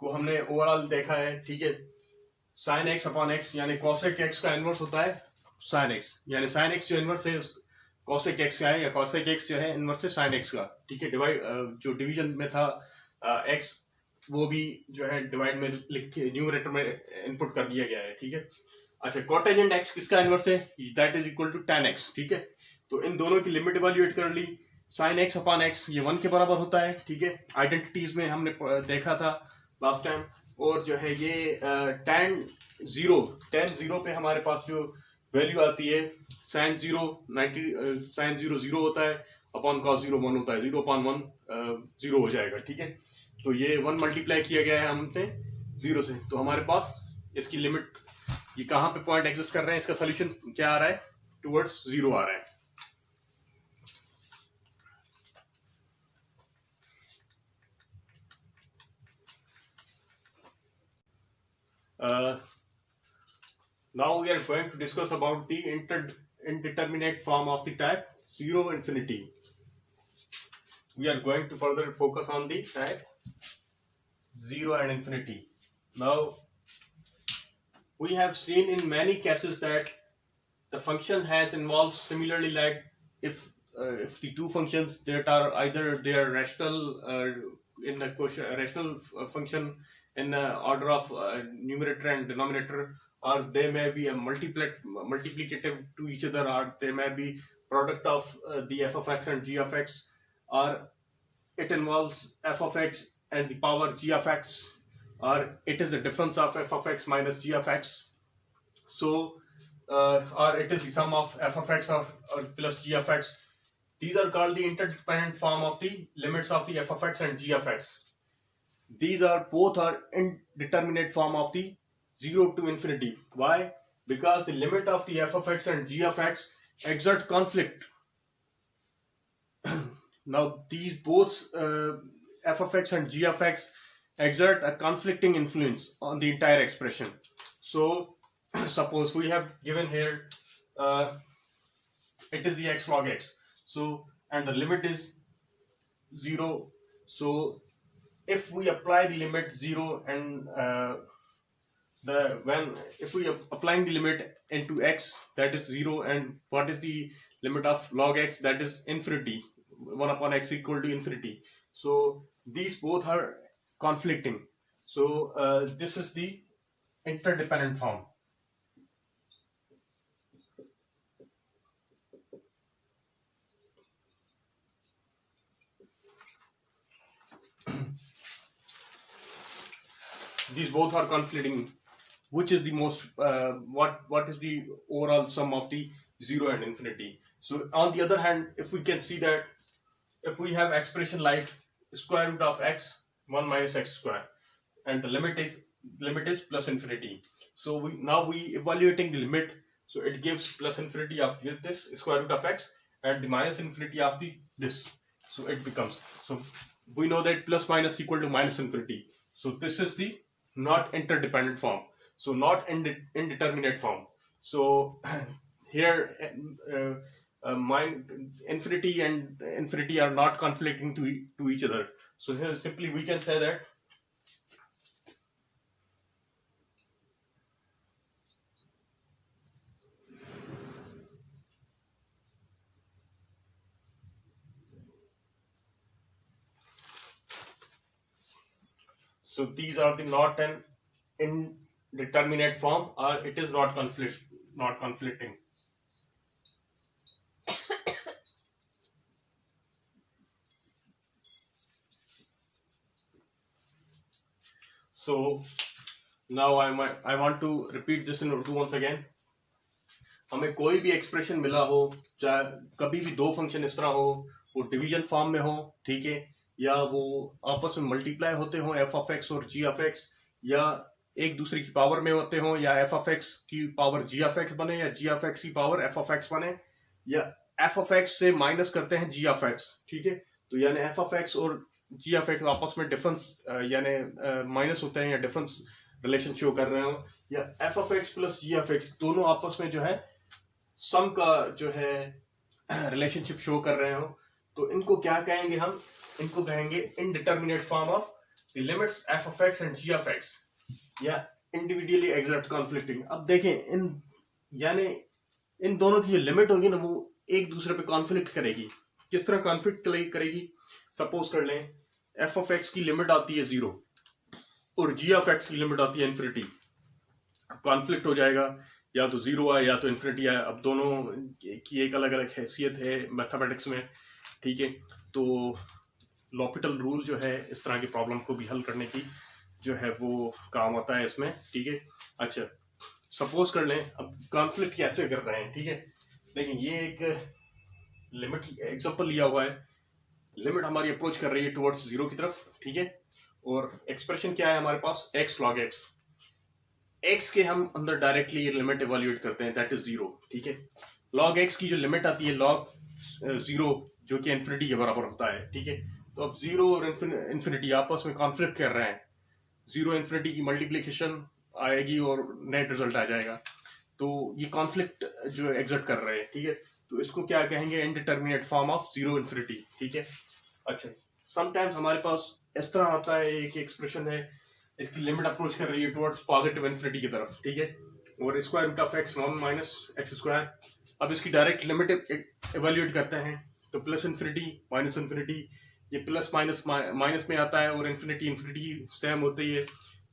को हमने ओवरऑल देखा है, ठीक है। sin x अपॉन x यानी cosec x का इनवर्स होता है sin x, यानी sin x जो इनवर्स है cosec x का है, या cosec x जो है इनवर्स है sin x का, ठीक है। डिवाइड जो डिवीजन में था x, वो भी जो है डिवाइड में लिख के न्यूमरेटर में इनपुट कर दिया गया है, ठीक है। अच्छा, कोटेंजेंट x किसका इनवर्स है, that is equal to tan x, ठीक है। तो इन दोनों की लिमिट इवैल्यूएट कर ली, sin x अपॉन x ये 1 के बराबर होता है, ठीक है। आइडेंटिटीज में हमने देखा था लास्ट टाइम। और जो है ये tan 0 पे हमारे पास जो वैल्यू आती है sin 0 0 होता है, अपॉन cos 0 1 होता है, 0/1 0 हो जाएगा, ठीक है। तो ये 1 मल्टीप्लाई किया गया है हमने 0 से, तो हमारे पास इसकी लिमिट, ये कहाँ पे पॉइंट एग्जिस्ट कर रहे हैं, इसका सोल्यूशन क्या आ रहा है, टुवर्ड्स 0 आ रहा है। Now we are going to discuss about the indeterminate form of the type 0 infinity. We are going to further focus on the type 0 and infinity. Now we have seen in many cases that the function has involved similarly, like if the two functions that are either they are rational in the rational function in the order of numerator and denominator, or they may be a multiplicative to each other, or they may be product of the f of x and g of x, or it involves f of x and the power g of x, or it is the difference of f of x minus g of x. So or it is the sum of f of x or plus g of x. These are called the interdependent form of the limits of the f of x and g of x. These are both are indeterminate form of the 0 to infinity. Why? Because the limit of the f of x and g of x exert conflict. Now these both f of x and g of x exert a conflicting influence on the entire expression. So suppose we have given here it is the x log x, so and the limit is 0. So if we apply the limit 0 and if we are applying the limit into x, that is 0, and what is the limit of log x, that is infinity, 1 upon x equal to infinity. So these both are conflicting. So this is the interdependent form. These both are conflicting. Which is the most what is the overall sum of the 0 and infinity? So on the other hand, if we can see that if we have expression like square root of x 1 minus x square, and the limit is plus infinity. So we evaluating the limit, so it gives plus infinity of this square root of x and the minus infinity of the this. So it becomes, so we know that plus minus equal to minus infinity. So this is the not interdependent form, so not indeterminate form. So here infinity and infinity are not conflicting to each other. So here simply we can say that so these are the not an indeterminate form, or it is not conflicting. So now I want to repeat this in Urdu once again. हमें कोई भी expression मिला हो, चाहे कभी भी दो function इस तरह हो, वो डिवीजन फॉर्म में हो, ठीक है, या वो आपस में मल्टीप्लाई होते हो एफ ऑफ एक्स और जी ऑफ एक्स, या एक दूसरे की पावर में होते हो, या एफ ऑफ एक्स की पावर जी ऑफ एक्स बने, या जी ऑफ एक्स की पावर एफ ऑफ एक्स बने, या एफ ऑफ एक्स से माइनस करते हैं जी ऑफ एक्स, ठीक है, तो यानी एफ ऑफ एक्स और जी ऑफ एक्स आपस में डिफरेंस यानी माइनस होते हैं या डिफरेंस रिलेशन शो कर रहे हो, या f of x plus g of x दोनों आपस में जो है सम का जो है रिलेशनशिप शो कर रहे हो, तो इनको क्या कहेंगे हम? इनको कहेंगे indeterminate form of the limits f of x and g of x, या इंडिविजुअली एक्सर्ट कॉन्फ्लिक्टिंग. अब देखें यानी इन दोनों की जो लिमिट होगी ना, वो एक दूसरे पे कॉन्फ्लिक्ट करेगी. किस तरह कॉन्फ्लिक्ट करेगी? सपोज कर लें एफ ऑफ एक्स की लिमिट आती है 0 और जी ऑफ एक्स की लिमिट आती है इन्फिनिटी. कॉन्फ्लिक्ट हो जाएगा, या तो 0 है या तो इन्फिनिटी है. अब दोनों की एक अलग अलग हैसियत है मैथमेटिक्स में, ठीक है. तो लॉपिटल रूल जो है इस तरह की प्रॉब्लम को भी हल करने की जो है वो काम आता है इसमें, ठीक है. अच्छा, सपोज कर लें अब कॉन्फ्लिक्ट कैसे कर रहे हैं, ठीक है. देखिए ये एक लिमिट एग्जांपल लिया हुआ है. लिमिट हमारी अप्रोच कर रही है टुवर्ड्स 0 की तरफ, ठीक है, और एक्सप्रेशन क्या है हमारे पास? x log x. x के हम अंदर डायरेक्टली ये लिमिट इवेल्युएट करते हैं, दैट इज 0, ठीक है. log x की जो लिमिट आती है log 0 जो कि इन्फिनिटी के बराबर होता है, ठीक है. तो अब 0 और इन्फिनिटी आपस में कॉन्फ्लिक्ट कर रहे हैं. 0 इन्फिनिटी की मल्टीप्लिकेशन आएगी और नेट रिजल्ट आ जाएगा। तो ये कॉन्फ्लिक्ट जो एग्जिट कर रहे हैं, ठीक है, तो इसको क्या कहेंगे, indeterminate form of zero infinity, ठीक है। अच्छा, समटाइम्स हमारे पास इस तरह आता है, एक एक्सप्रेशन है, इसकी लिमिट अप्रोच कर रही है टुवर्ड्स पॉजिटिव इन्फिनिटी की तरफ, ठीक है, और square root of x 1 minus x square. अब इसकी डायरेक्ट लिमिट इवेल्युएट करते हैं तो प्लस इन्फिनिटी माइनस इन्फिनिटी, ये प्लस माइनस माइनस में आता है और इन्फिनिटी इन्फिनिटी सेम होती है,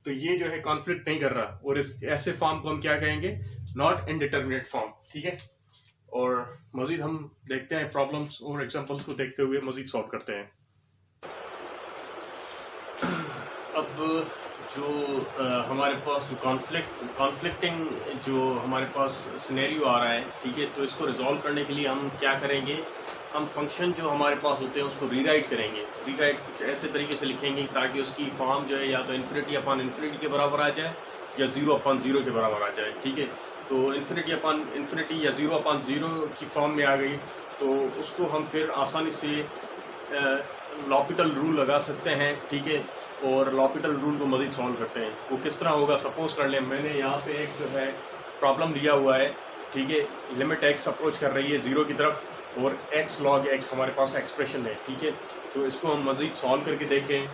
तो ये जो है कॉन्फ्लिक्ट नहीं कर रहा, और इस ऐसे फॉर्म को हम क्या कहेंगे, नॉट इनडिटर्मिनेट फॉर्म, ठीक है। और मजीद हम देखते हैं प्रॉब्लम्स और एग्जांपल्स को देखते हुए मजीद सॉल्व करते हैं। अब जो हमारे पास जो कॉन्फ्लिक्टिंग जो हमारे पास सिनेरियो आ रहा है, ठीक है, तो इसको रिजॉल्व करने के लिए हम क्या करेंगे, हम फंक्शन जो हमारे पास होते हैं उसको रीराइट करेंगे। रीराइट कुछ ऐसे तरीके से लिखेंगे ताकि उसकी फॉर्म जो है या तो इन्फिनिटी अपॉन इन्फिनिटी के बराबर आ जाए या जीरो अपॉन जीरो के बराबर आ जाए, ठीक है। तो इन्फिनिटी अपॉन इन्फिनिटी या जीरो अपॉन जीरो की फॉर्म में आ गई तो उसको हम फिर आसानी से लॉपिटल रूल लगा सकते हैं, ठीक है, और लॉपिटल रूल को मजीद सॉल्व करते हैं। वो किस तरह होगा, सपोज कर लें मैंने यहाँ पे एक जो है प्रॉब्लम लिया हुआ है, ठीक है, लिमिट एक्स अप्रोच कर रही है जीरो की तरफ और एक्स लॉग एक्स हमारे पास एक्सप्रेशन है, ठीक है। तो इसको हम मजीद सॉल्व करके देखें,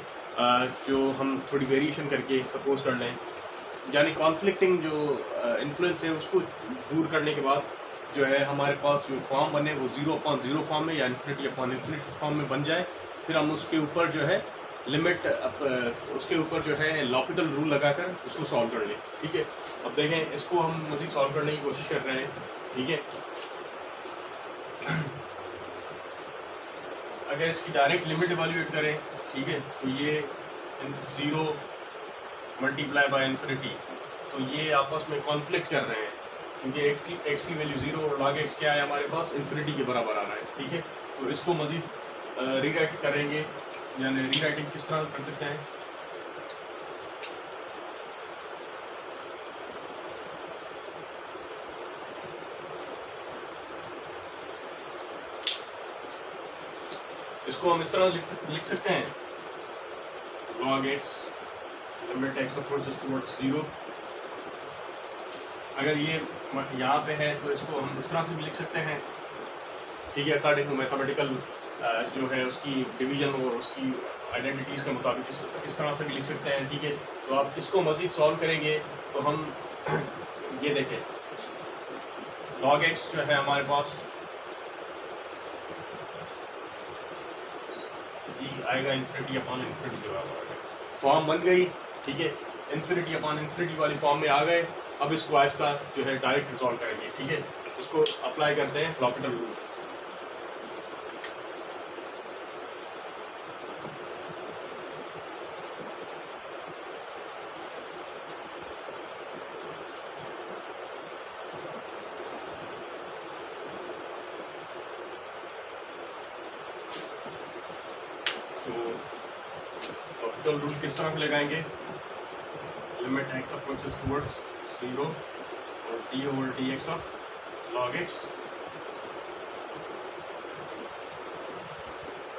जो हम थोड़ी वेरिएशन करके सपोज कर लें, यानी कॉन्फ्लिक्टिंग जो इन्फ्लुएंस है उसको दूर करने के बाद जो है हमारे पास जो फॉर्म बने वो जीरो अपॉन जीरो फॉर्म में या इन्फिनिटी अपॉन इन्फिनिटी फॉर्म में बन जाए, फिर हम उसके ऊपर जो है लिमिट उसके ऊपर जो है लॉपिटल रूल लगाकर उसको सॉल्व कर लें, ठीक है। अब देखें, इसको हम मजीद सॉल्व करने की कोशिश कर रहे हैं, ठीक है। अगर इसकी डायरेक्ट लिमिट इवैल्यूएट करें, ठीक है, तो ये जीरो मल्टीप्लाई बाय इन्फिनिटी, तो ये आपस में कॉन्फ्लिक्ट कर रहे हैं क्योंकि एक्स की वैल्यू जीरो और लॉग एक्स क्या है हमारे पास, इन्फिनिटी के बराबर आ रहा है, ठीक है। तो इसको मजीद रीराइट करेंगे, यानी रीराइटिंग किस तरह कर सकते हैं, इसको हम इस तरह लिख सकते हैं, log x limit x approaches towards zero. अगर ये यहाँ पे है तो इसको हम इस तरह से भी लिख सकते हैं, ठीक है, अकॉर्डिंग टू मैथमेटिकल जो है उसकी डिवीजन और उसकी आइडेंटिटीज़ के मुताबिक इस तरह से भी लिख सकते हैं, ठीक है। तो आप इसको मजीद सॉल्व करेंगे तो हम ये देखें, log x जो है हमारे पास ये आएगा इन्फिनिटी अपॉन इन्फिनिटी के बराबर, फॉर्म बन गई, ठीक है, इन्फिनिटी अपॉन इन्फिनिटी वाली फॉर्म में आ गए। अब इसको आहिस्ता जो है डायरेक्ट रिजॉल्व करेंगे, ठीक है, इसको अप्लाई करते हैं लॉपिटल रूल। तो लॉपिटल रूल किस तरह से लगाएंगे, limit x approaches towards zero और d over d x of log x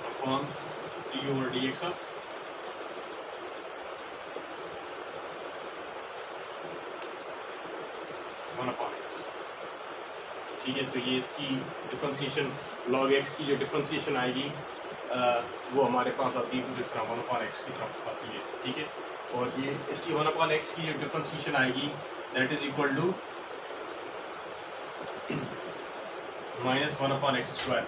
upon d over d x of one upon x, ठीक है। तो ये इसकी डिफरेंशिएशन, लॉग एक्स की जो डिफरेंशिएशन आएगी वो हमारे पास आती है जिस तरह वन अपॉन एक्स की तरफ आती है, ठीक है। और ये इसकी वन अपॉन एक्स की जो डिफरेंशिएशन आएगी that is equal to minus one upon x square,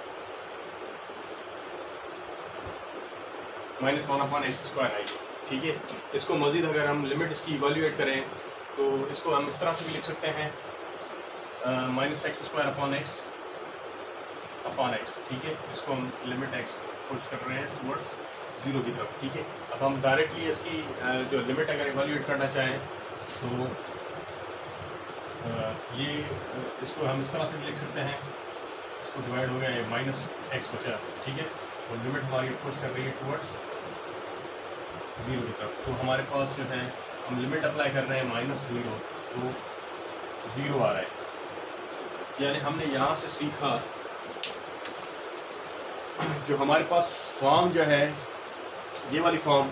minus one upon x square आएगी, ठीक है। इसको मजीद अगर हम लिमिट इसकी इवैल्यूएट करें तो इसको हम इस तरह से भी लिख सकते हैं, minus x square upon x, ठीक है। इसको हम लिमिट एक्स पुश कर रहे हैं टुवर्ड्स जीरो की तरफ, ठीक है। अब हम डायरेक्टली इसकी जो लिमिट अगर इवैल्यूएट करना चाहें तो ये इसको हम इस तरह से भी लिख सकते हैं, इसको डिवाइड हो गया, ये माइनस एक्स बचा, ठीक है, और लिमिट हमारी पुश कर रही है टुवर्ड्स जीरो की तरफ। तो हमारे पास जो है हम लिमिट अप्लाई कर रहे हैं माइनस जीरो, तो जीरो आ रहा है, यानी हमने यहाँ से सीखा जो हमारे पास फॉर्म जो है ये वाली फॉर्म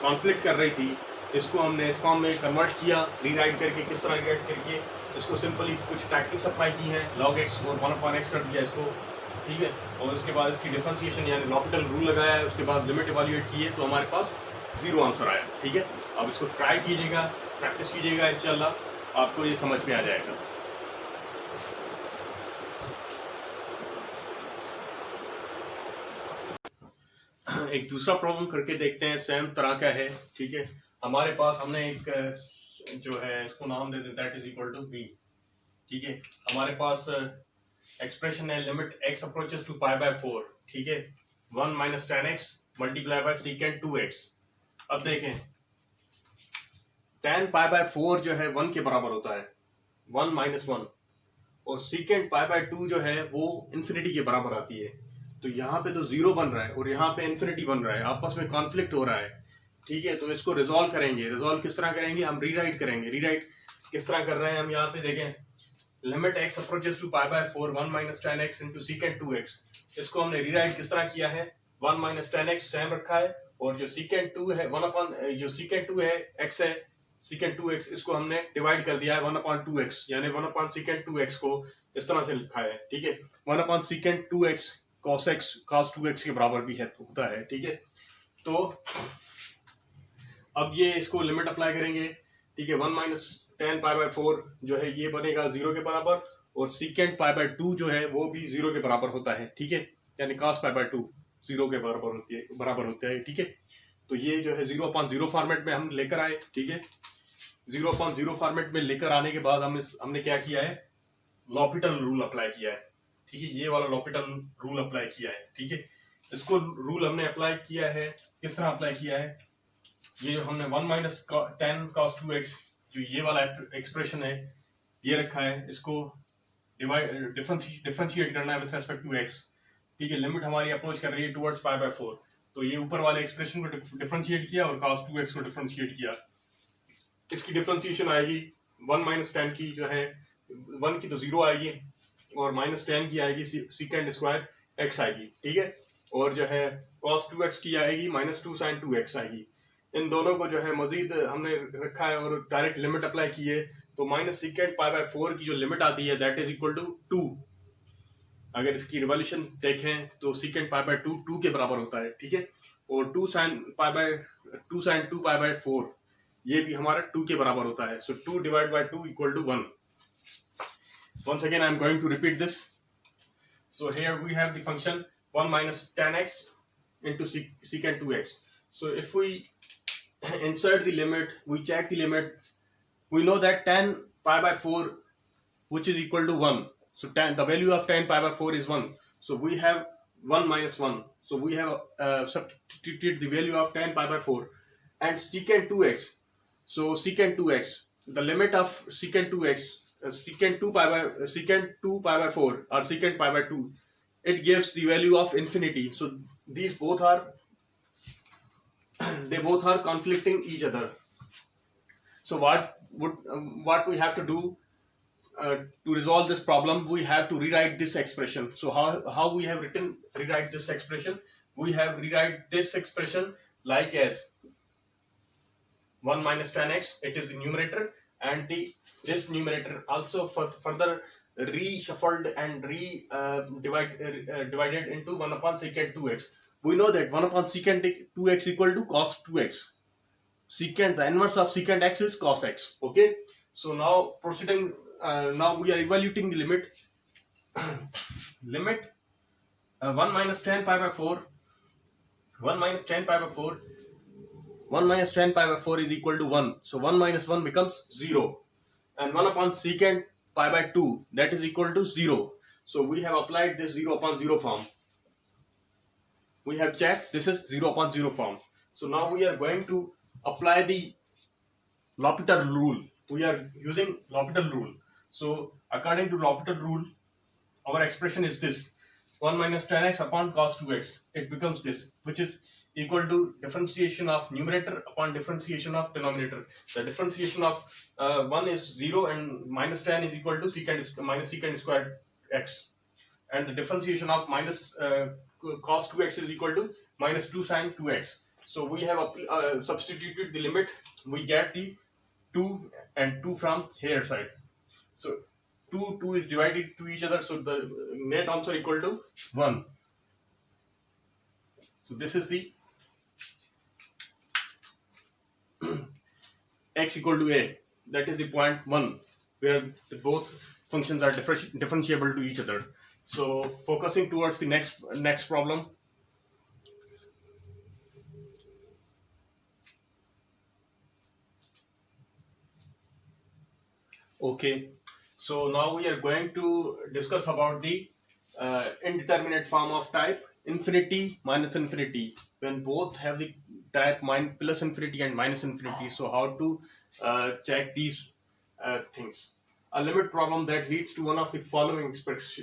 कॉन्फ्लिक्ट कर रही थी, इसको हमने इस फॉर्म में कन्वर्ट किया, रीराइट करके। किस तरह रीराइट करके? इसको सिंपली कुछ टैक्टिक्स अप्लाई की हैं, log x और 1/x कर दिया इसको, ठीक है। और उसके बाद इसकी डिफरेंशिएशन यानी लॉपिटल रूल लगाया है, उसके बाद लिमिट इवैल्यूएट की है, तो हमारे पास 0 आंसर आया, ठीक है। अब इसको ट्राई कीजिएगा, प्रैक्टिस कीजिएगा, इंशाल्लाह आपको ये समझ में आ जाएगा। एक दूसरा प्रॉब्लम करके देखते हैं, सेम तरह का है, ठीक है। हमारे पास हमने एक जो है इसको नाम दे दें that is equal to b, ठीक है। हमारे पास एक्सप्रेशन है लिमिट x अप्रोचेस टू π/4, ठीक है। 1 - tan x multiply by secant 2x। अब देखें tan π/4 जो है 1 के बराबर होता है, 1 - 1, और secant π/2 जो है वो इन्फिनिटी के बराबर आती है। तो यहाँ पे तो 0 बन रहा है और यहाँ पे इन्फिनिटी बन रहा है, आपस में कॉन्फ्लिक्ट हो रहा है, ठीक है। तो इसको रिजॉल्व करेंगे। रिजॉल्व किस तरह करेंगे? हम रीराइट करेंगे। रीराइट किस तरह कर रहे हैं हम? यहाँ पे देखें limit x approaches to π/4 1 - tan x into secant 2x। इसको हमने रीराइट किस तरह किया है? 1 - tan x सेम रखा है, और जो secant 2 है जो secant 2 है x है, secant 2x इसको हमने डिवाइड कर दिया है 1/2x, यानी 1/secant 2x को इस तरह से लिखा है, ठीक है। 1/secant 2x cos 2x के बराबर भी है होता है, ठीक है। तो अब ये इसको लिमिट अप्लाई करेंगे, ठीक है। 1 - tan π/4 जो है ये बनेगा 0 के बराबर, और secant π/2 जो है वो भी 0 के बराबर होता है, ठीक है। यानी cos π/2 0 के बराबर होता है, ठीक है। तो ये जो है 0/0 फॉर्मेट में हम लेकर आए, ठीक है। 0/0 फॉर्मेट में लेकर आने के बाद हमने क्या किया है? लॉपिटल रूल अप्लाई किया है, ठीक है। ये वाला लॉपिटल रूल अप्लाई किया है, ठीक है। इसको रूल हमने अप्लाई किया है, किस तरह अप्लाई किया है? ये जो हमने 1 - tan cos 2x जो ये वाला एक्सप्रेशन है ये रखा है, इसको डिफरेंशिएट करना है विथ रेस्पेक्ट टू x, ठीक है। लिमिट हमारी अप्रोच कर रही है टुवर्ड्स π/4, तो ये ऊपर वाले एक्सप्रेशन को डिफरेंशिएट किया और cos 2x को डिफरेंशिएट किया। इसकी डिफरेंशिएशन आएगी 1 - tan की जो है 1 की तो 0 आएगी, और -tan की आएगी secant स्क्वायर x आएगी, ठीक है। और जो है cos 2x की आएगी -2 sin 2x आएगी। इन दोनों को जो है मजीद हमने रखा है और डायरेक्ट लिमिट अप्लाई की है, तो -secant π/4 की जो लिमिट आती है दैट इज इक्वल टू 2। अगर इसकी रिवॉल्यूशन देखें तो secant π/2 2 के बराबर होता है, ठीक है। और 2 sin 2 π/4 ये भी हमारा 2 के बराबर होता है। So 2 divide by 2 equal to 1। Once again, I am going to repeat this. So here we have the function 1 - tan x into secant 2x. So if we insert the limit, we check the limit, we know that tan π/4 which is equal to 1. So the value of tan π/4 is 1. So we have 1 - 1. So we have substituted the value of tan π/4 and secant 2x. So secant 2x, the limit of secant 2x, secant 2 π/4 or secant π/2, it gives the value of infinity. So these both are conflicting each other. So what we have to do to resolve this problem? We have to rewrite this expression. So how we have rewrite this expression? We have rewrite this expression like as 1 - tan x, it is the numerator, and this numerator also further reshuffled and divided into 1/secant 2x. We know that 1/secant 2x equal to cos 2x. Secant, the inverse of secant x is cos x. Okay. So now proceeding, now we are evaluating the limit. Limit 1 - tan π/4. 1 - tan π/4. 1 - tan π/4 is equal to 1. So 1 - 1 becomes 0. And 1/secant π/2, that is equal to 0. So we have applied this 0/0 form. We have checked this is 0/0 form. So now we are going to apply the L'Hopital rule. We are using L'Hopital rule. So according to L'Hopital rule, our expression is this: 1 - tan x upon cos 2x. It becomes this, which is equal to differentiation of numerator upon differentiation of denominator. The differentiation of 1 is 0 and -tan is equal to secant squared x, and the differentiation of cos 2x is equal to -2 sin 2x. So we have substituted the limit. We get the 2 and 2 from here side. So 2 is divided to each other. So the net answer equal to 1. So this is the x equal to a. That is the point 1 where both functions are differentiable to each other. So focusing towards the next problem. Okay, so now we are going to discuss about the indeterminate form of type infinity minus infinity, when both have the type plus infinity and minus infinity. So how to check these things? A limit problem that leads to one of the following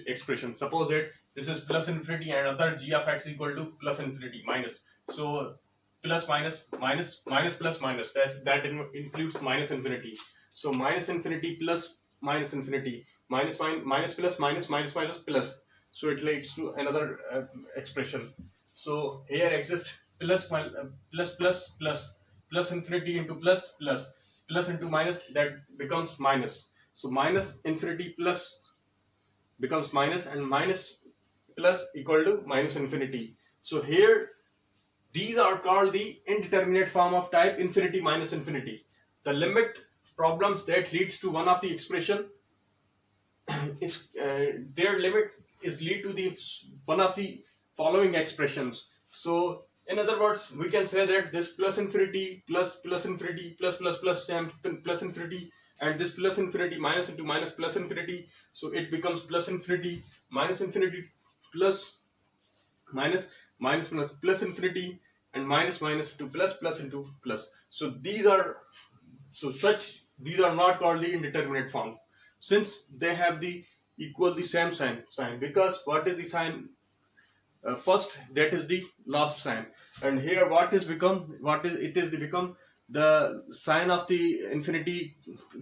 expression. Suppose that this is plus infinity and other g of x equal to plus infinity minus. So plus minus minus minus plus minus, that includes minus infinity. So minus infinity plus minus infinity minus plus minus minus minus plus. So it leads to another expression. So here exists plus plus infinity into plus into minus, that becomes minus. So minus infinity plus becomes minus, and minus plus equal to minus infinity. So here these are called the indeterminate form of type infinity minus infinity. The limit problems that leads to one of the expression is their limit is lead to the one of the following expressions. So in other words, we can say that this plus infinity plus infinity plus infinity, and this plus infinity minus into minus plus infinity, so it becomes plus infinity plus minus plus infinity, and minus to plus into plus. So these are not called the indeterminate form, since they have the same sign, because what is the sign first, that is the last sign, and here it is become the sign of the infinity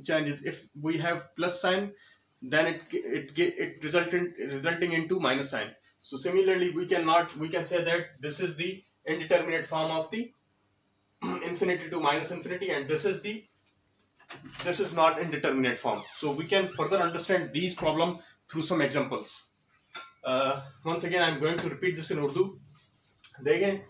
changes. If we have plus sign, then it resulting into minus sign. So similarly, we can say that this is the indeterminate form of the infinity to minus infinity, and this is not indeterminate form. So we can further understand these problems through some examples. Once again, I am going to repeat this in Urdu. देखें,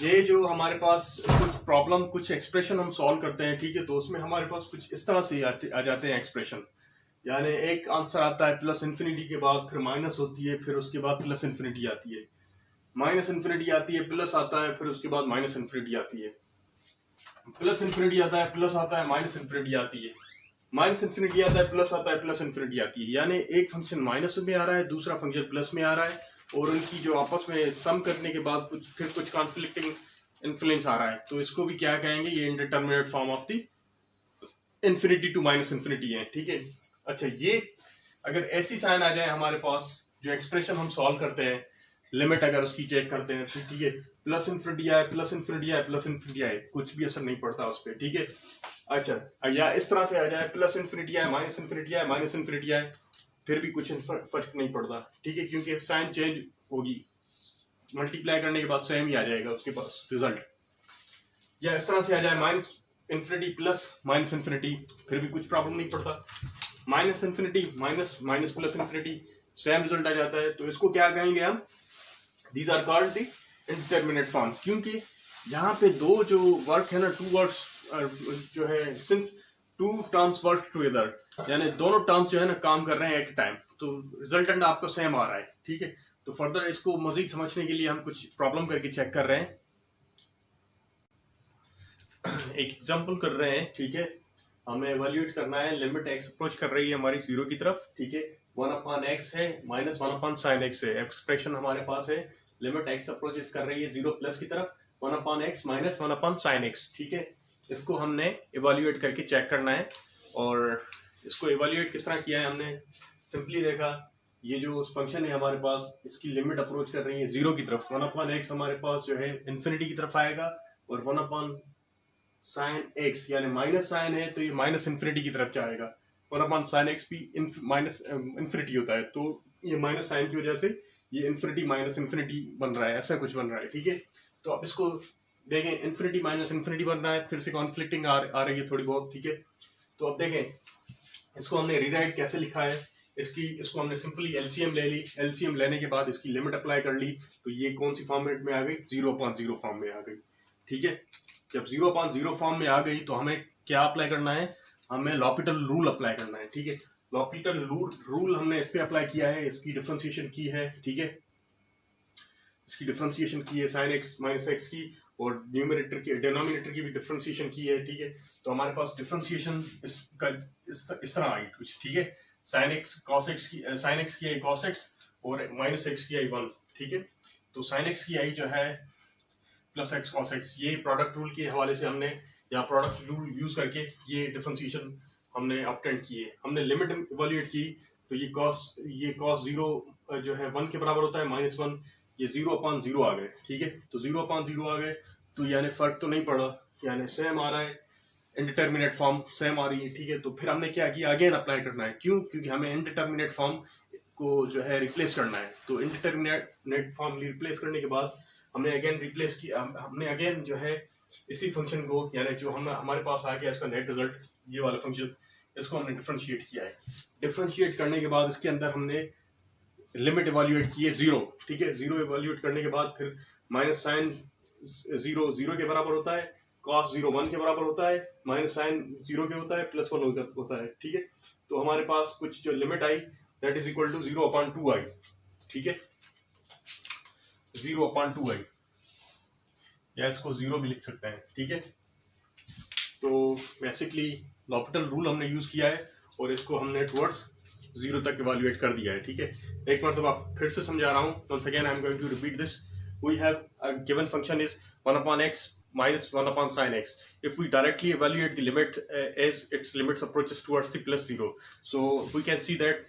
ये जो हमारे पास कुछ problem, कुछ expression हम solve करते हैं, ठीक है, तो उसमें हमारे पास कुछ इस तरह से आ जाते हैं एक्सप्रेशन. यानी एक आंसर आता है प्लस इन्फिनिटी के बाद, फिर माइनस होती है, फिर उसके बाद प्लस इन्फिनिटी आती है, माइनस इन्फिनिटी आती है, प्लस आता है, फिर उसके बाद माइनस इन्फिनिटी आती है, प्लस इन्फिनिटी आता है, प्लस आता है, माइनस इन्फिनिटी आती है, माइनस इन्फिनिटी आता है, प्लस आता है, प्लस इन्फिनिटी आती है. यानी एक फंक्शन माइनस में आ रहा है, दूसरा फंक्शन प्लस में आ रहा है, और उनकी जो आपस में सम करने के बाद कुछ कॉन्फ्लिक्टिंग इन्फ्लुएंस आ रहा है. तो इसको भी क्या कहेंगे, ये indeterminate form of the infinity to minus infinity है. ठीक है. अच्छा, ये अगर ऐसी साइन आ जाए हमारे पास, जो एक्सप्रेशन हम सॉल्व करते हैं, लिमिट अगर उसकी चेक करते हैं, ठीक है, प्लस इन्फिनिटी आए, प्लस इन्फिनिटी आए, प्लस इन्फिनिटी आए, कुछ भी असर नहीं पड़ता उस पर. ठीक है. अच्छा, या इस तरह से आ जाए, प्लस इन्फिनिटी आए, माइनस इन्फिनिटी आए, माइनस इन्फिनिटी आए, फिर भी कुछ फर्क नहीं पड़ता. ठीक है, क्योंकि साइन चेंज होगी, मल्टीप्लाई करने के बाद सेम ही आ जाएगा उसके पास रिजल्ट. या इस तरह से आ जाए, minus infinity plus minus infinity, फिर भी कुछ प्रॉब्लम नहीं पड़ता. Minus infinity minus plus infinity, same result आ जाता है. तो इसको क्या कहेंगे हम, these are called the indeterminate form. क्योंकि यहाँ पे दो जो वर्क है ना, टू वर्ड्स जो है, since to terms work together, यानी दोनों टर्म्स जो है ना काम कर रहे हैं एक टाइम, तो रिजल्टेंट आपको सेम आ रहा है. ठीक है. तो फर्दर इसको मजीद समझने के लिए हम कुछ प्रॉब्लम करके चेक कर रहे हैं. एक एग्जांपल कर रहे हैं. ठीक है. हमें एवेल्यूएट करना है, लिमिट एक्स अप्रोच कर रही है हमारी जीरो की तरफ. ठीक है. 1/x है माइनस 1/sin x है. एक्सप्रेशन हमारे पास है, लिमिट एक्स अप्रोचेस कर रही है जीरो प्लस की तरफ, 1/x माइनस 1/sin x. ठीक है. इसको हमने इवेल्यूएट करके चेक करना है. और इसको इवेल्यूएट किस तरह किया है, हमने सिंपली देखा, ये जो फंक्शन है हमारे पास, इसकी लिमिट अप्रोच कर रही है जीरो की तरफ. 1/x हमारे पास जो है इन्फिनिटी की तरफ आएगा, और 1/sin x यानी माइनस साइन है, तो ये माइनस इन्फिनिटी की तरफ जाएगा. 1/sin x भी माइनस इन्फिनिटी होता है, तो ये माइनस साइन की वजह से ये इन्फिनिटी माइनस इन्फिनिटी बन रहा है, ऐसा कुछ बन रहा है. ठीक है. तो अब इसको देखें इन्फिनिटी माइनस इन्फिनिटी बन रहा है, फिर से कॉन्फ्लिक्टिंग आ रही है थोड़ी बहुत, ठीक है। तो अब देखें इसको हमने रीराइट कैसे लिखा है, इसको हमने सिंपली एलसीएम ले ली, एलसीएम लेने के बाद इसकी लिमिट अप्लाई कर ली, तो ये कौन सी फॉर्मेट में आ गई, 0/0 फॉर्म में आ गई, ठीक है। जब 0/0 फॉर्म में आ गई तो हमें क्या अप्लाई करना है, हमें लॉपिटल रूल अप्लाई करना है, ठीक है। लॉपिटल रूल हमने इस पे अप्लाई किया है, इसकी डिफरेंशिएशन की है, ठीक है, इसकी डिफरेंशिएशन की है sin x माइनस एक्स की, और न्यूमरेटर की डिनोमिनेटर की भी डिफरेंशिएशन की है, ठीक है। तो हमारे पास डिफरेंशिएशन इसका इस तरह आई कुछ, ठीक है। sin x की आई cos x और माइनस एक्स की आई 1, ठीक है। तो sin x की आई जो है प्लस x cos x, ये प्रोडक्ट रूल के हवाले से हमने या प्रोडक्ट रूल यूज करके ये डिफरेंशिएशन हमने ऑब्टेन किए। हमने लिमिट इवैल्यूएट की, तो ये cos 0 जो है 1 के बराबर होता है, -1 ये 0/0 आ गए, ठीक है। तो 0/0 आ गए, तो यानी फर्क तो नहीं पड़ा, यानी सेम आ रहा है, इनडिटर्मिनेट फॉर्म सेम आ रही है, ठीक है। तो फिर हमने क्या किया, अगेन अप्लाई करना है, क्यों, क्योंकि हमें इनडिटर्मिनेट फॉर्म को जो है रिप्लेस करना है। तो इनडिटर्मिनेट फॉर्म रिप्लेस करने के बाद हमने अगेन रिप्लेस किया, हमने अगेन जो है इसी फंक्शन को, यानी जो हमारे पास आ गया इसका नेट रिजल्ट, ये वाला फंक्शन, इसको हमने डिफरेंशिएट किया है। डिफरेंशिएट करने के बाद इसके अंदर हमने लिमिट इवैल्यूएट की है 0, ठीक है। 0 इवैल्यूएट करने के बाद फिर माइनस साइन 0 के बराबर होता है, cos 0 1 के बराबर होता है, माइनस साइन 0 के होता है, +1 होता है, ठीक है। तो हमारे पास कुछ जो लिमिट आई दैट इज इक्वल टू 0/2 आई, ठीक है, 0/2 आई, या इसको 0 भी लिख सकते हैं, ठीक है। तो बेसिकली लॉपिटल रूल हमने यूज किया है और इसको हमने टुवर्ड्स 0 तक इवैल्यूएट कर दिया है, ठीक है। एक मरतबा फिर से समझा रहा हूँ, once again I am going to repeat this. We have a given function is 1/x minus 1/sin x. If we directly evaluate the limit as its limits approaches towards the +0, so we can see that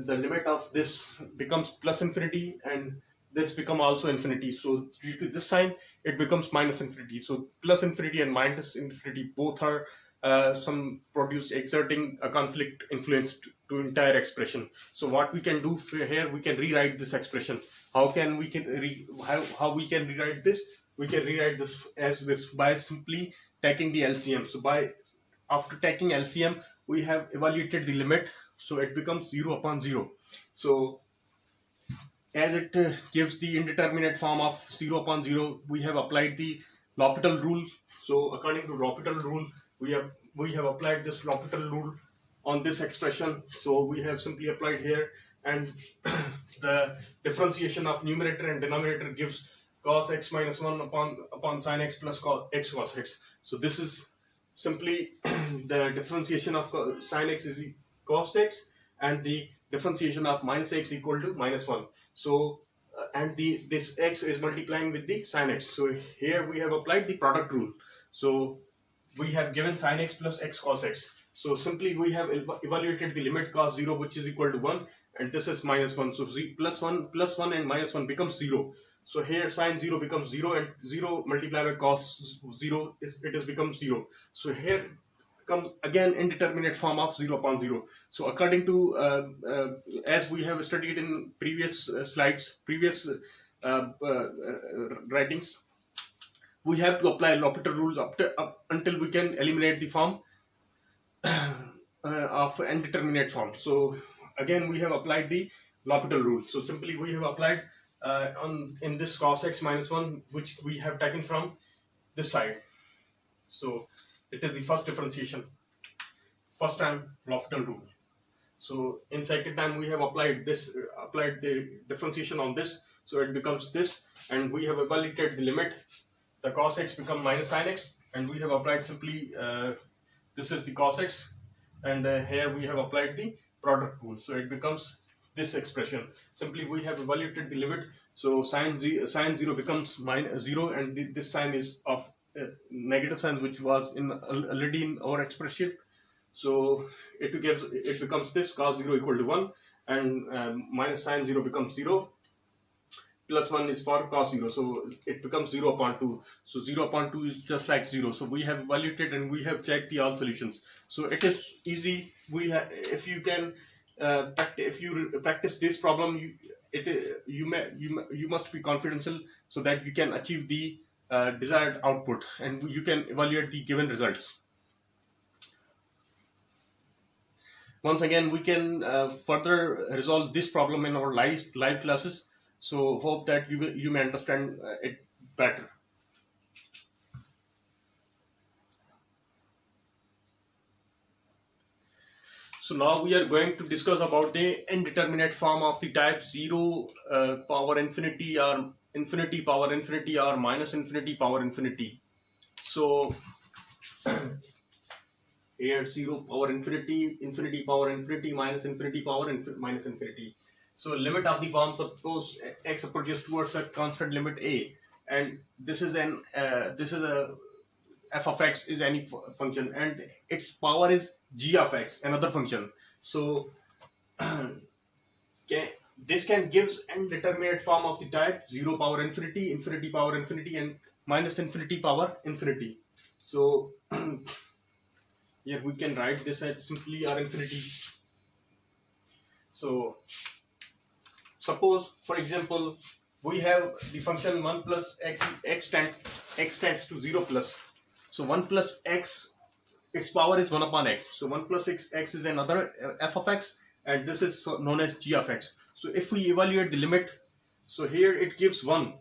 the limit of this becomes plus infinity and this become also infinity. So due to this sign, it becomes minus infinity. So plus infinity and minus infinity both are exerting a conflict influence to entire expression. So what we can do here, we can rewrite this expression. How we can rewrite this? We can rewrite this as this by simply taking the LCM. So after taking LCM, we have evaluated the limit, so it becomes 0/0. So as it gives the indeterminate form of 0/0, we have applied the L'Hopital rule. So according to L'Hopital rule, we have applied this L'Hopital rule on this expression. So we have simply applied here, and the differentiation of numerator and denominator gives cos x minus 1 upon sin x plus x cos x. So this is simply the differentiation of sin x is cos x, and the differentiation of minus x equal to -1. So and this x is multiplying with the sin x. So here we have applied the product rule. So we have given sin x plus x cos x. So simply we have evaluated the limit cos 0, which is equal to 1, and this is -1. So plus 1 and -1 becomes 0. So here sin 0 becomes 0, and 0 multiplied by cos 0 it has become 0. So here comes again indeterminate form of 0/0. So according to as we have studied in previous slides, previous writings, we have to apply L'Hopital rules up until we can eliminate the form of indeterminate form. So again we have applied the L'Hopital rule. So simply we have applied in this cos x minus 1, which we have taken from this side. So it is the first differentiation, first time L'Hopital rule. So in second time we have applied the differentiation on this, so it becomes this, and we have evaluated the limit, the cos x become minus sin x, and we have applied simply this is the cos x, and here we have applied the product rule, so it becomes this expression. Simply we have evaluated the limit, so sin 0 becomes -0, and this sign is of negative sign, which was already in our expression. So it becomes this cos 0 equal to 1, and minus sin 0 becomes 0, plus 1 is for cos 0, so it becomes 0/2. So 0/2 is just like 0. So we have evaluated and we have checked the all solutions. So it is easy. If you can if you practice this problem, you must be confidential, so that you can achieve the desired output, and you can evaluate the given results. Once again, we can further resolve this problem in our live classes. So hope that you may understand it better. So now we are going to discuss about the indeterminate form of the type 0 power infinity or infinity power infinity or minus infinity power infinity. So here 0 power infinity, infinity power infinity, minus infinity power minus infinity. So limit of the form, suppose x approaches towards a constant limit a, and this is a f of x is any function and its power is g of x, another function. So this can gives indeterminate form of the type 0 power infinity, infinity power infinity, and minus infinity power infinity. So here we can write this as simply r infinity. So suppose, for example, we have the function 1 plus x tends to 0 plus. So 1 plus x, its power is 1 upon x. So 1 plus x is another f of x, and this is known as g of x. So if we evaluate the limit, so here it gives 1.